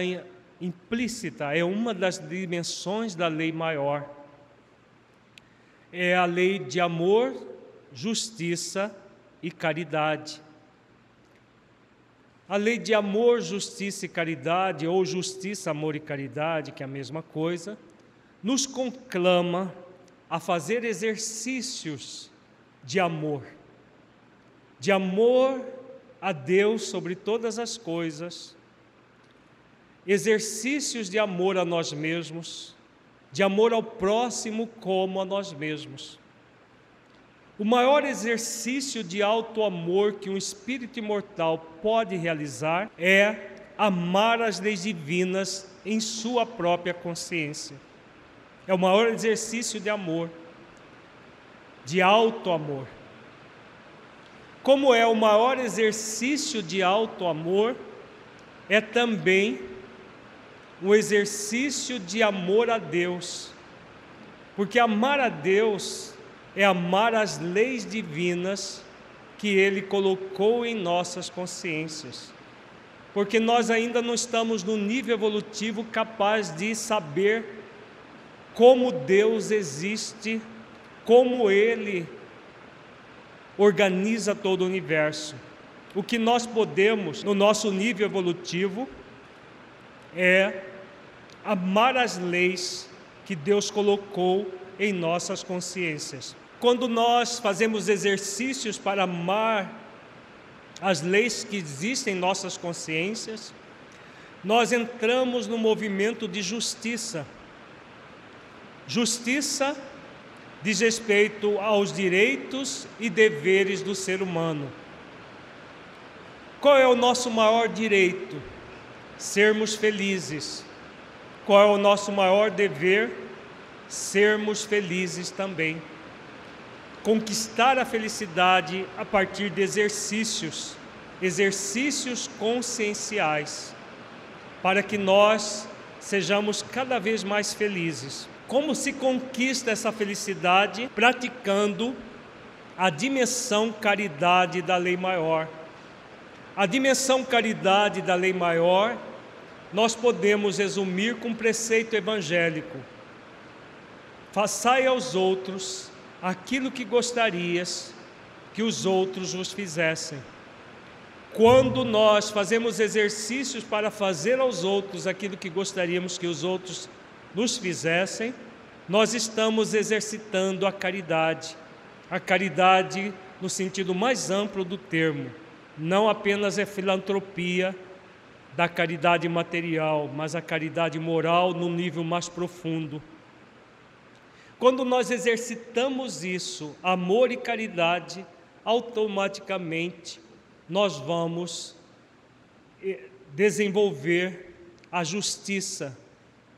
implícita, é uma das dimensões da lei maior. É a lei de amor, justiça e caridade. A lei de amor, justiça e caridade, ou justiça, amor e caridade, que é a mesma coisa, nos conclama a fazer exercícios de amor a Deus sobre todas as coisas, exercícios de amor a nós mesmos, de amor ao próximo como a nós mesmos. O maior exercício de auto-amor que um espírito imortal pode realizar é amar as leis divinas em sua própria consciência. É o maior exercício de amor, de auto-amor. Como é o maior exercício de auto-amor, é também um exercício de amor a Deus, porque amar a Deus é amar as leis divinas que Ele colocou em nossas consciências, porque nós ainda não estamos no nível evolutivo capaz de saber como Deus existe, como Ele organiza todo o universo. O que nós podemos, no nosso nível evolutivo, é amar as leis que Deus colocou em nossas consciências. Quando nós fazemos exercícios para amar as leis que existem em nossas consciências, nós entramos no movimento de justiça. Justiça diz respeito aos direitos e deveres do ser humano. Qual é o nosso maior direito? Sermos felizes. Qual é o nosso maior dever? Sermos felizes também. Conquistar a felicidade a partir de exercícios conscienciais, para que nós sejamos cada vez mais felizes. Como se conquista essa felicidade? Praticando a dimensão caridade da lei maior. A dimensão caridade da lei maior, nós podemos resumir com um preceito evangélico: façai aos outros aquilo que gostarias que os outros vos fizessem. Quando nós fazemos exercícios para fazer aos outros aquilo que gostaríamos que os outros nos fizessem, nós estamos exercitando a caridade no sentido mais amplo do termo. Não apenas é filantropia da caridade material, mas a caridade moral no nível mais profundo. Quando nós exercitamos isso, amor e caridade, automaticamente nós vamos desenvolver a justiça,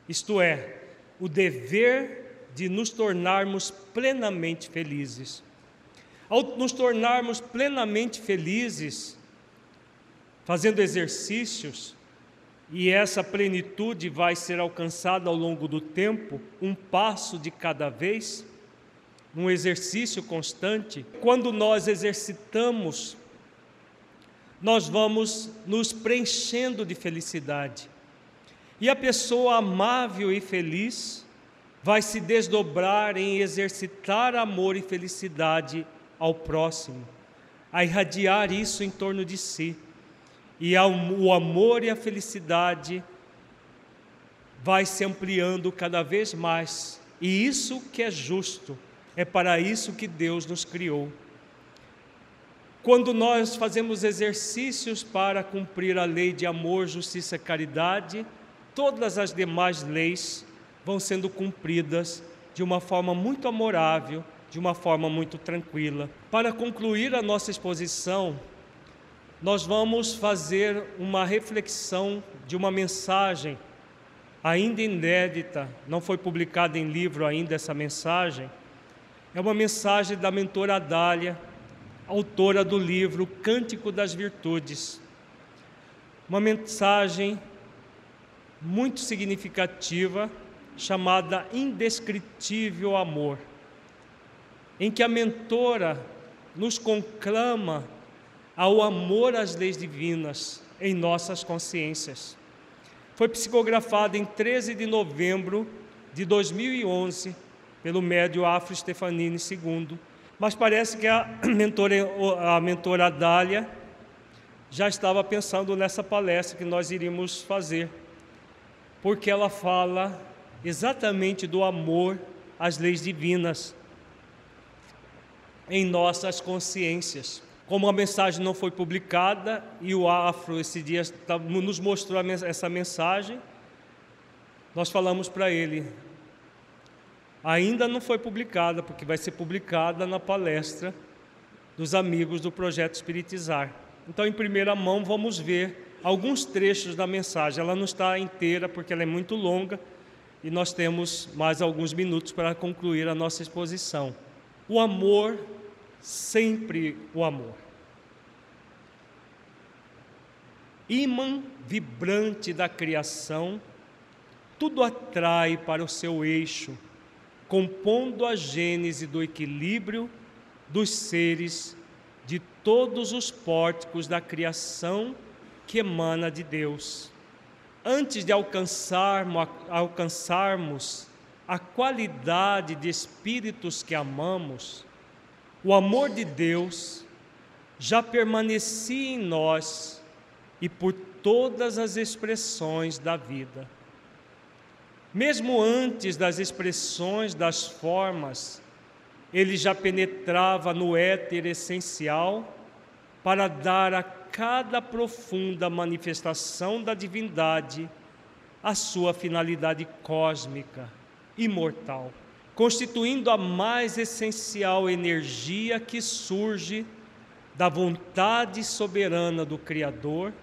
isto é, o dever de nos tornarmos plenamente felizes. Ao nos tornarmos plenamente felizes, fazendo exercícios, e essa plenitude vai ser alcançada ao longo do tempo, um passo de cada vez, um exercício constante. Quando nós exercitamos, nós vamos nos preenchendo de felicidade. E a pessoa amável e feliz vai se desdobrar em exercitar amor e felicidade ao próximo, a irradiar isso em torno de si. E o amor e a felicidade vai se ampliando cada vez mais. E isso que é justo, é para isso que Deus nos criou. Quando nós fazemos exercícios para cumprir a lei de amor, justiça e caridade, todas as demais leis vão sendo cumpridas de uma forma muito amorável, de uma forma muito tranquila. Para concluir a nossa exposição, nós vamos fazer uma reflexão de uma mensagem ainda inédita, não foi publicada em livro ainda essa mensagem. É uma mensagem da mentora Adália, autora do livro Cântico das Virtudes. Uma mensagem muito significativa, chamada Indescritível Amor, em que a mentora nos conclama ao amor às leis divinas em nossas consciências. Foi psicografada em 13 de novembro de 2011 pelo médium Afro Stefanini II, mas parece que a mentora Adália já estava pensando nessa palestra que nós iríamos fazer, porque ela fala exatamente do amor às leis divinas em nossas consciências. Como a mensagem não foi publicada e o Afro esse dia nos mostrou essa mensagem, nós falamos para ele: ainda não foi publicada, porque vai ser publicada na palestra dos amigos do Projeto Espiritizar. Então, em primeira mão, vamos ver alguns trechos da mensagem. Ela não está inteira, porque ela é muito longa, e nós temos mais alguns minutos para concluir a nossa exposição. O amor, sempre o amor. Ímã vibrante da criação, tudo atrai para o seu eixo, compondo a gênese do equilíbrio dos seres de todos os pórticos da criação que emana de Deus. Antes de alcançarmos a qualidade de espíritos que amamos, o amor de Deus já permanecia em nós e por todas as expressões da vida. Mesmo antes das expressões das formas, ele já penetrava no éter essencial para dar a cada profunda manifestação da divindade a sua finalidade cósmica, imortal, constituindo a mais essencial energia que surge da vontade soberana do Criador.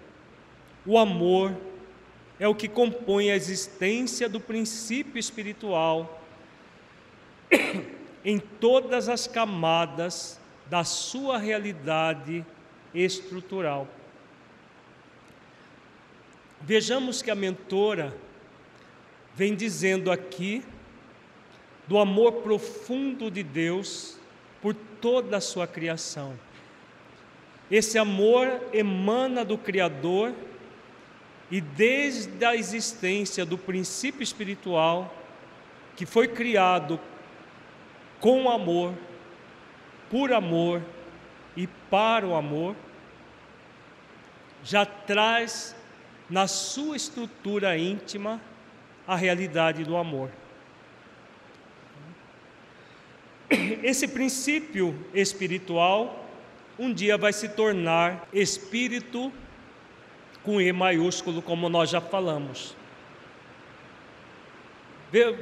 O amor é o que compõe a existência do princípio espiritual em todas as camadas da sua realidade estrutural. Vejamos que a mentora vem dizendo aqui do amor profundo de Deus por toda a sua criação. Esse amor emana do Criador e desde a existência do princípio espiritual, que foi criado com amor, por amor e para o amor, já traz na sua estrutura íntima a realidade do amor. Esse princípio espiritual um dia vai se tornar espírito com E maiúsculo, como nós já falamos.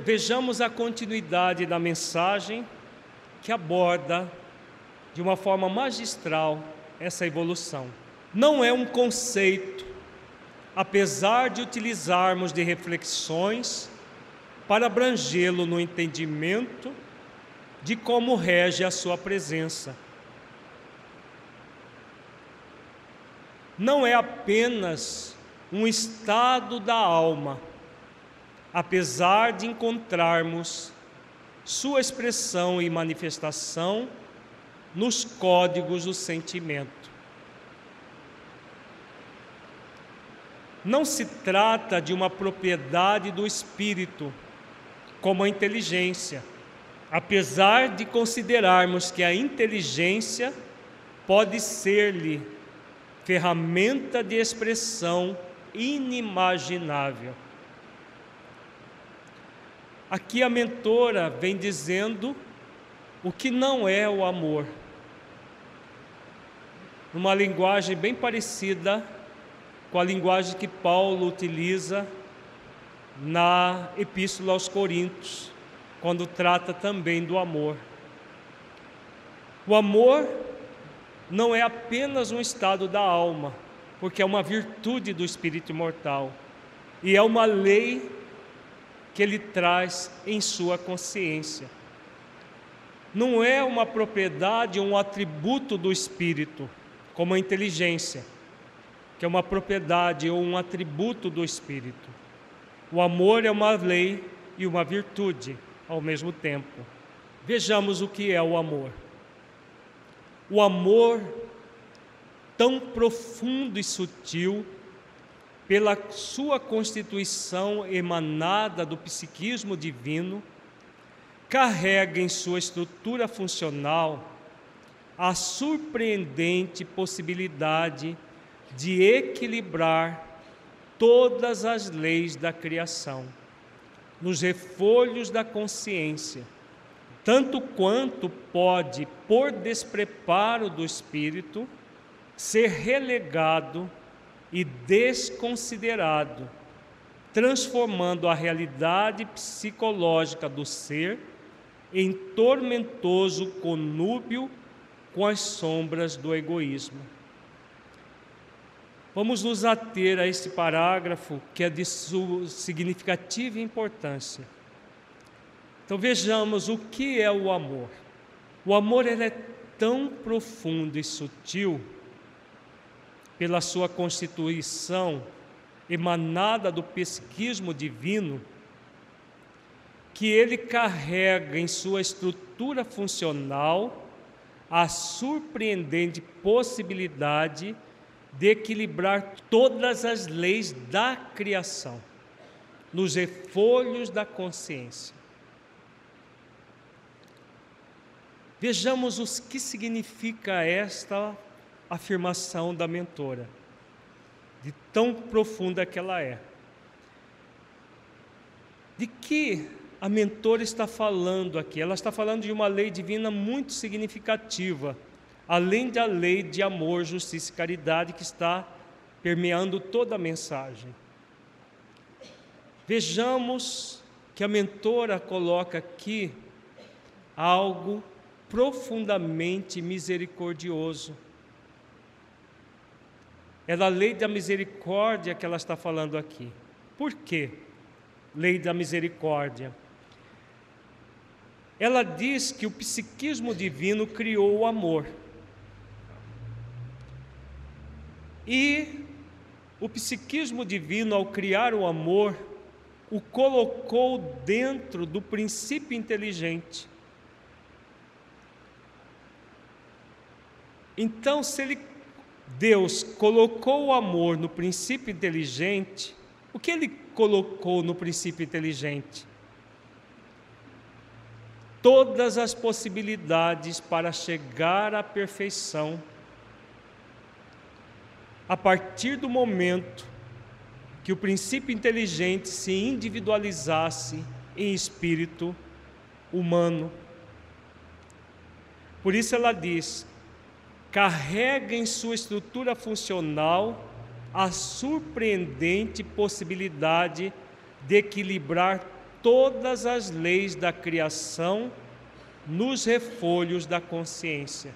Vejamos a continuidade da mensagem que aborda de uma forma magistral essa evolução. Não é um conceito, apesar de utilizarmos de reflexões para abrangê-lo no entendimento de como rege a sua presença. Não é apenas um estado da alma, apesar de encontrarmos sua expressão e manifestação nos códigos do sentimento. não se trata de uma propriedade do espírito, como a inteligência, apesar de considerarmos que a inteligência pode ser-lhe ferramenta de expressão inimaginável. Aqui a mentora vem dizendo o que não é o amor, numa linguagem bem parecida com a linguagem que Paulo utiliza na Epístola aos Coríntios, quando trata também do amor. O amor não é apenas um estado da alma, porque é uma virtude do espírito imortal, e é uma lei que ele traz em sua consciência. Não é uma propriedade ou um atributo do espírito, como a inteligência, que é uma propriedade ou um atributo do espírito. O amor é uma lei e uma virtude ao mesmo tempo. Vejamos o que é o amor. O amor, tão profundo e sutil, pela sua constituição emanada do psiquismo divino, carrega em sua estrutura funcional a surpreendente possibilidade de equilibrar todas as leis da criação, nos refolhos da consciência, tanto quanto pode, por despreparo do espírito, ser relegado e desconsiderado, transformando a realidade psicológica do ser em tormentoso conúbio com as sombras do egoísmo. Vamos nos ater a esse parágrafo que é de sua significativa importância. Então vejamos o que é o amor. O amor ele é tão profundo e sutil, pela sua constituição emanada do psiquismo divino, que ele carrega em sua estrutura funcional a surpreendente possibilidade de equilibrar todas as leis da criação, nos refolhos da consciência. Vejamos o que significa esta afirmação da mentora, de tão profunda que ela é. De que a mentora está falando aqui? Ela está falando de uma lei divina muito significativa, além da lei de amor, justiça e caridade que está permeando toda a mensagem. Vejamos que a mentora coloca aqui algo profundamente misericordioso. É da lei da misericórdia que ela está falando aqui. Por quê? Lei da misericórdia. Ela diz que o psiquismo divino criou o amor. E o psiquismo divino, ao criar o amor, o colocou dentro do princípio inteligente. Então, se Deus colocou o amor no princípio inteligente, o que Ele colocou no princípio inteligente? Todas as possibilidades para chegar à perfeição, a partir do momento que o princípio inteligente se individualizasse em espírito humano. Por isso ela diz: carrega em sua estrutura funcional a surpreendente possibilidade de equilibrar todas as leis da criação nos refolhos da consciência.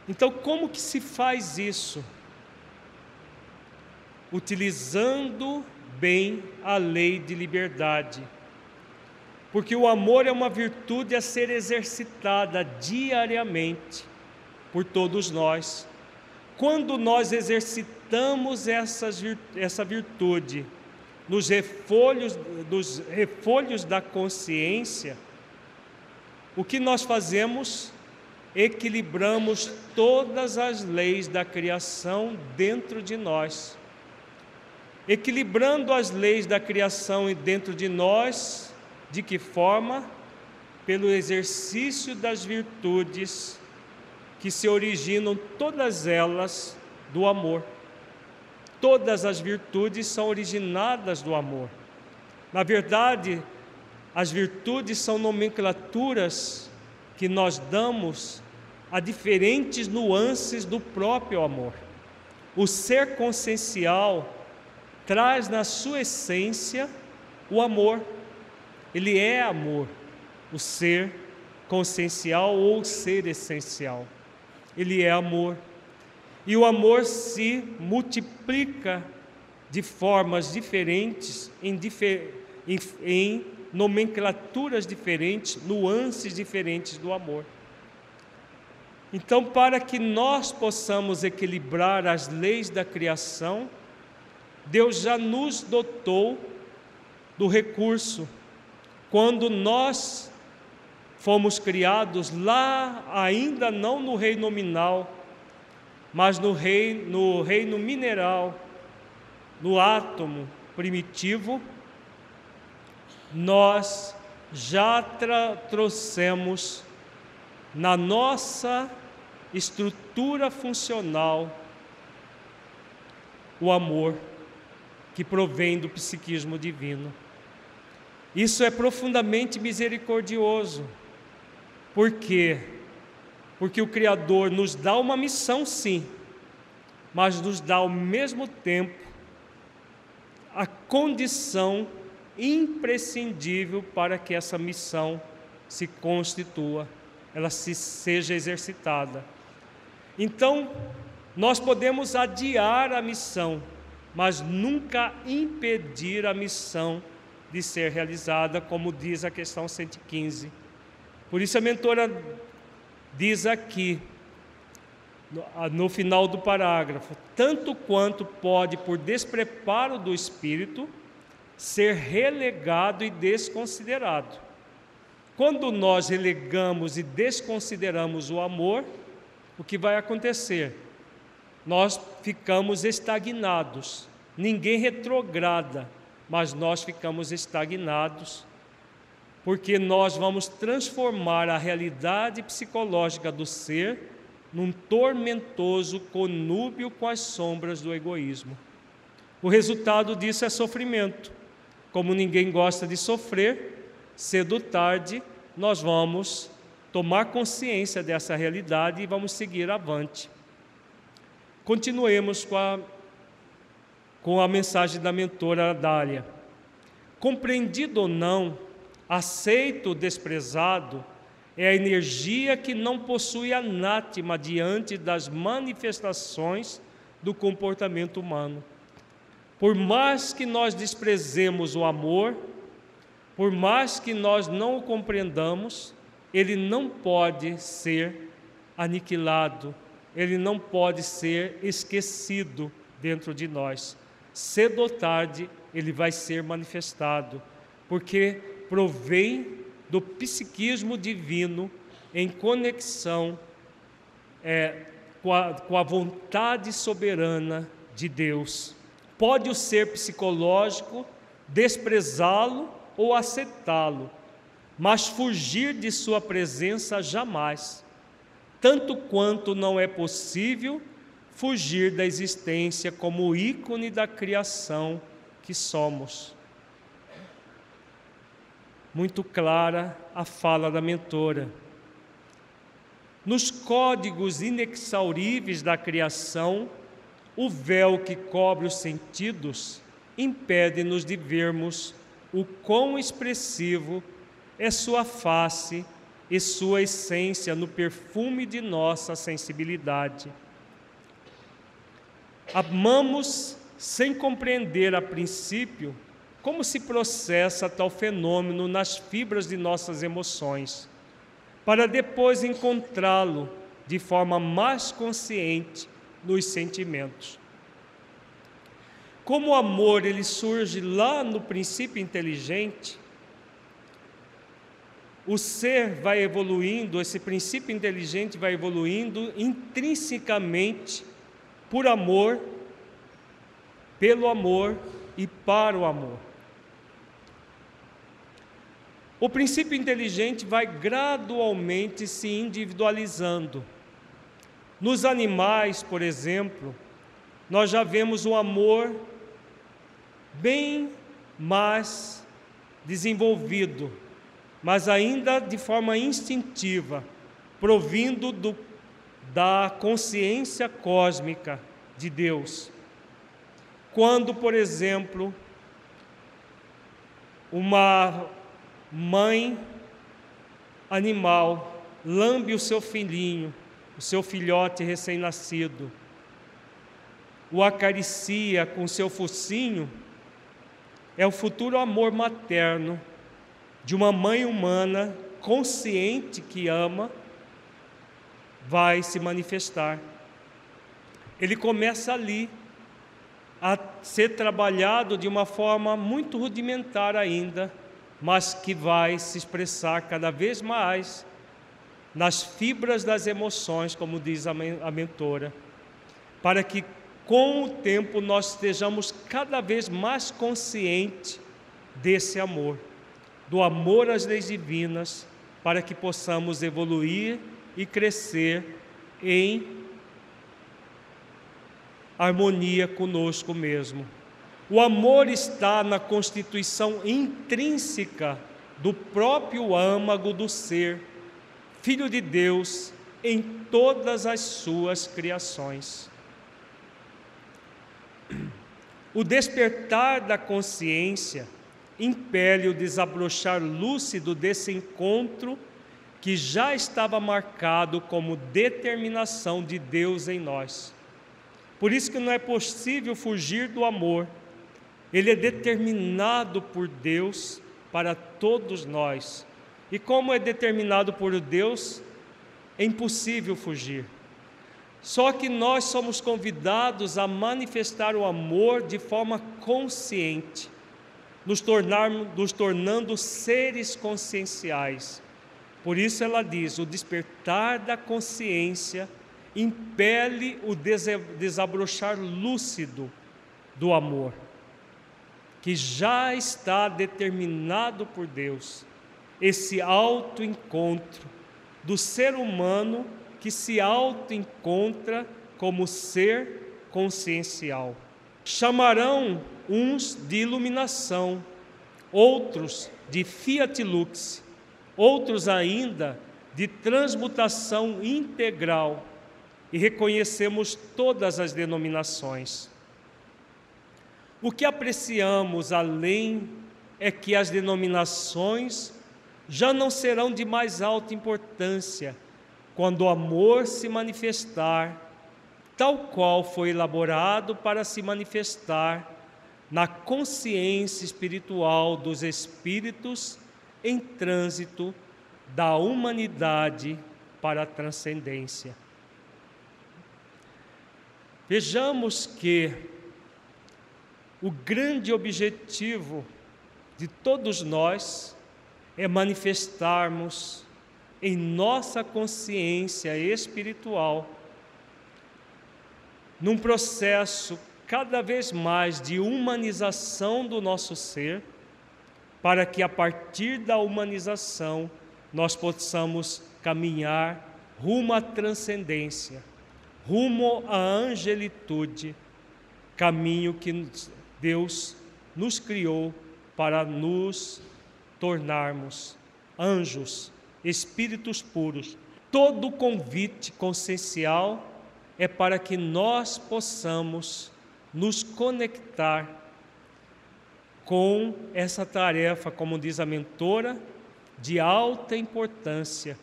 Então, como que se faz isso? Utilizando bem a lei de liberdade. Porque o amor é uma virtude a ser exercitada diariamente por todos nós. Quando nós exercitamos essa virtude nos refolhos da consciência, o que nós fazemos? Equilibramos todas as leis da criação dentro de nós. equilibrando as leis da criação dentro de nós. De que forma? Pelo exercício das virtudes que se originam, todas elas, do amor. Todas as virtudes são originadas do amor. Na verdade, as virtudes são nomenclaturas que nós damos a diferentes nuances do próprio amor. O ser consciencial traz na sua essência o amor. Ele é amor, o ser consciencial ou o ser essencial. Ele é amor. E o amor se multiplica de formas diferentes, em nomenclaturas diferentes, nuances diferentes do amor. Então, para que nós possamos equilibrar as leis da criação, Deus já nos dotou do recurso. Quando nós fomos criados lá, ainda não no reino nominal, mas no reino mineral, no átomo primitivo, nós já trouxemos na nossa estrutura funcional o amor que provém do psiquismo divino. Isso é profundamente misericordioso. Por quê? Porque o Criador nos dá uma missão, sim, mas nos dá ao mesmo tempo a condição imprescindível para que essa missão se constitua, ela seja exercitada. Então, nós podemos adiar a missão, mas nunca impedir a missão de ser realizada, como diz a questão 115. Por isso a mentora diz aqui, no final do parágrafo: tanto quanto pode, por despreparo do espírito, ser relegado e desconsiderado. Quando nós relegamos e desconsideramos o amor, o que vai acontecer? Nós ficamos estagnados. Ninguém retrograda, mas nós ficamos estagnados, porque nós vamos transformar a realidade psicológica do ser num tormentoso conúbio com as sombras do egoísmo. O resultado disso é sofrimento. Como ninguém gosta de sofrer, cedo ou tarde nós vamos tomar consciência dessa realidade e vamos seguir avante. Continuemos com a mensagem da mentora Dália. Compreendido ou não, aceito ou desprezado, é a energia que não possui anátema diante das manifestações do comportamento humano. Por mais que nós desprezemos o amor, por mais que nós não o compreendamos, ele não pode ser aniquilado, ele não pode ser esquecido dentro de nós. Cedo ou tarde ele vai ser manifestado, porque provém do psiquismo divino em conexão com a vontade soberana de Deus. Pode o ser psicológico desprezá-lo ou aceitá-lo, mas fugir de sua presença jamais, tanto quanto não é possível fugir da existência como ícone da criação que somos. Muito clara a fala da mentora. Nos códigos inexauríveis da criação, o véu que cobre os sentidos impede-nos de vermos o quão expressivo é sua face e sua essência no perfume de nossa sensibilidade. Amamos sem compreender a princípio como se processa tal fenômeno nas fibras de nossas emoções, para depois encontrá-lo de forma mais consciente nos sentimentos. Como o amor ele surge lá no princípio inteligente, o ser vai evoluindo, esse princípio inteligente vai evoluindo intrinsecamente por amor, pelo amor e para o amor. O princípio inteligente vai gradualmente se individualizando. Nos animais, por exemplo, nós já vemos o amor bem mais desenvolvido, mas ainda de forma instintiva, provindo da consciência cósmica de Deus. Quando, por exemplo, uma mãe animal lambe o seu filhinho, o seu filhote recém-nascido, o acaricia com seu focinho, é o futuro amor materno de uma mãe humana consciente que ama, vai se manifestar. Ele começa ali a ser trabalhado de uma forma muito rudimentar ainda, mas que vai se expressar cada vez mais nas fibras das emoções, como diz a mentora, para que com o tempo nós estejamos cada vez mais conscientes desse amor, do amor às leis divinas, para que possamos evoluir e crescer em harmonia conosco mesmo. O amor está na constituição intrínseca do próprio âmago do ser, Filho de Deus, em todas as suas criações. O despertar da consciência impele o desabrochar lúcido desse encontro que já estava marcado como determinação de Deus em nós. Por isso que não é possível fugir do amor. Ele é determinado por Deus para todos nós. E como é determinado por Deus, é impossível fugir. Só que nós somos convidados a manifestar o amor de forma consciente, nos tornando seres conscienciais. Por isso ela diz, o despertar da consciência impele o desabrochar lúcido do amor, que já está determinado por Deus. Esse autoencontro do ser humano que se autoencontra como ser consciencial. Chamarão uns de iluminação, outros de fiat lux, outros ainda de transmutação integral, e reconhecemos todas as denominações. O que apreciamos além é que as denominações já não serão de mais alta importância quando o amor se manifestar, tal qual foi elaborado para se manifestar na consciência espiritual dos espíritos em trânsito da humanidade para a transcendência. Vejamos que o grande objetivo de todos nós é manifestarmos em nossa consciência espiritual, num processo cada vez mais de humanização do nosso ser, para que a partir da humanização nós possamos caminhar rumo à transcendência, rumo à angelitude, caminho que Deus nos criou para nos tornarmos anjos, espíritos puros. Todo o convite consciencial é para que nós possamos nos conectar com essa tarefa, como diz a mentora, de alta importância,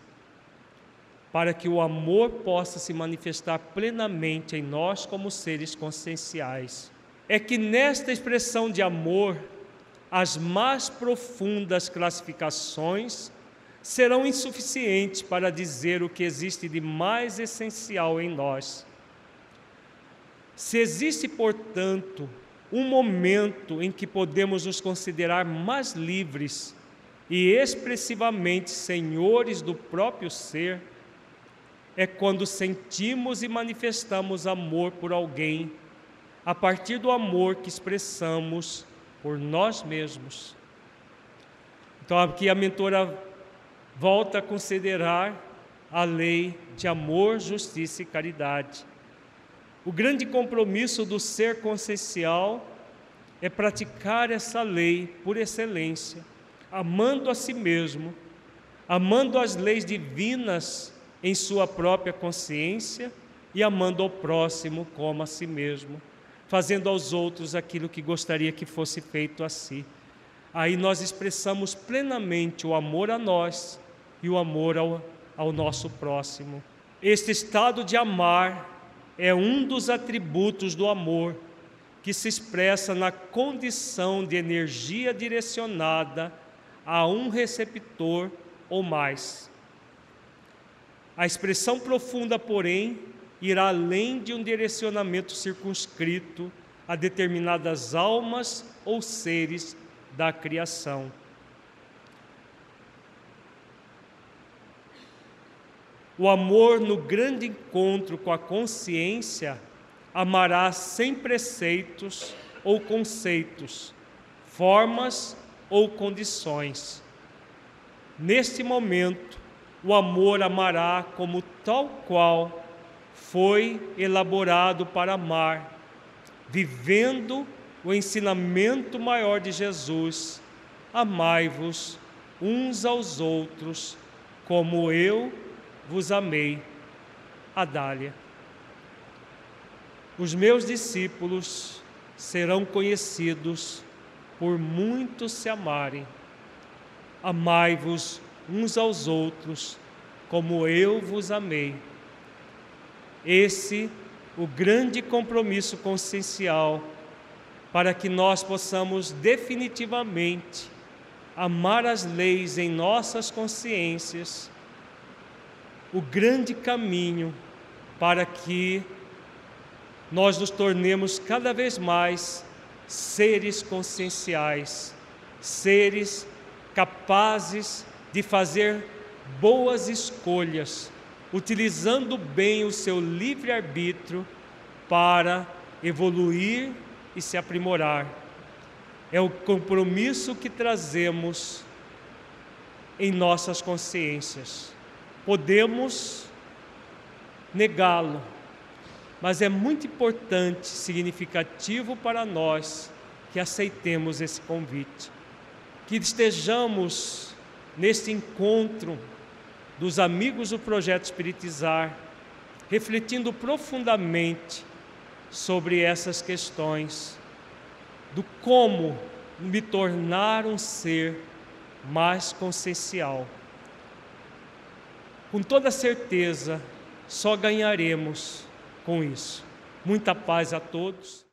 para que o amor possa se manifestar plenamente em nós como seres conscienciais. É que nesta expressão de amor, as mais profundas classificações serão insuficientes para dizer o que existe de mais essencial em nós. Se existe, portanto, um momento em que podemos nos considerar mais livres e expressivamente senhores do próprio ser, é quando sentimos e manifestamos amor por alguém a partir do amor que expressamos por nós mesmos. Então, aqui a mentora volta a considerar a lei de amor, justiça e caridade. O grande compromisso do ser consciencial é praticar essa lei por excelência, amando a si mesmo, amando as leis divinas em sua própria consciência e amando ao próximo como a si mesmo, fazendo aos outros aquilo que gostaria que fosse feito a si. Aí nós expressamos plenamente o amor a nós e o amor ao nosso próximo. Este estado de amar é um dos atributos do amor, que se expressa na condição de energia direcionada a um receptor ou mais. A expressão profunda, porém, irá além de um direcionamento circunscrito a determinadas almas ou seres da criação. O amor, no grande encontro com a consciência, amará sem preceitos ou conceitos, formas ou condições. Neste momento, o amor amará como tal qual foi elaborado para amar, vivendo o ensinamento maior de Jesus: amai-vos uns aos outros, como eu vos amei. Adália. Os meus discípulos serão conhecidos por muitos se amarem. Amai-vos uns aos outros, como eu vos amei. Esse o grande compromisso consciencial para que nós possamos definitivamente amar as leis em nossas consciências, o grande caminho para que nós nos tornemos cada vez mais seres conscienciais, seres capazes de fazer boas escolhas, utilizando bem o seu livre-arbítrio para evoluir e se aprimorar. É o compromisso que trazemos em nossas consciências. Podemos negá-lo, mas é muito importante, significativo para nós que aceitemos esse convite, que estejamos neste encontro dos amigos do Projeto Espiritizar, refletindo profundamente sobre essas questões, do como me tornar um ser mais consciencial. Com toda certeza, só ganharemos com isso. Muita paz a todos.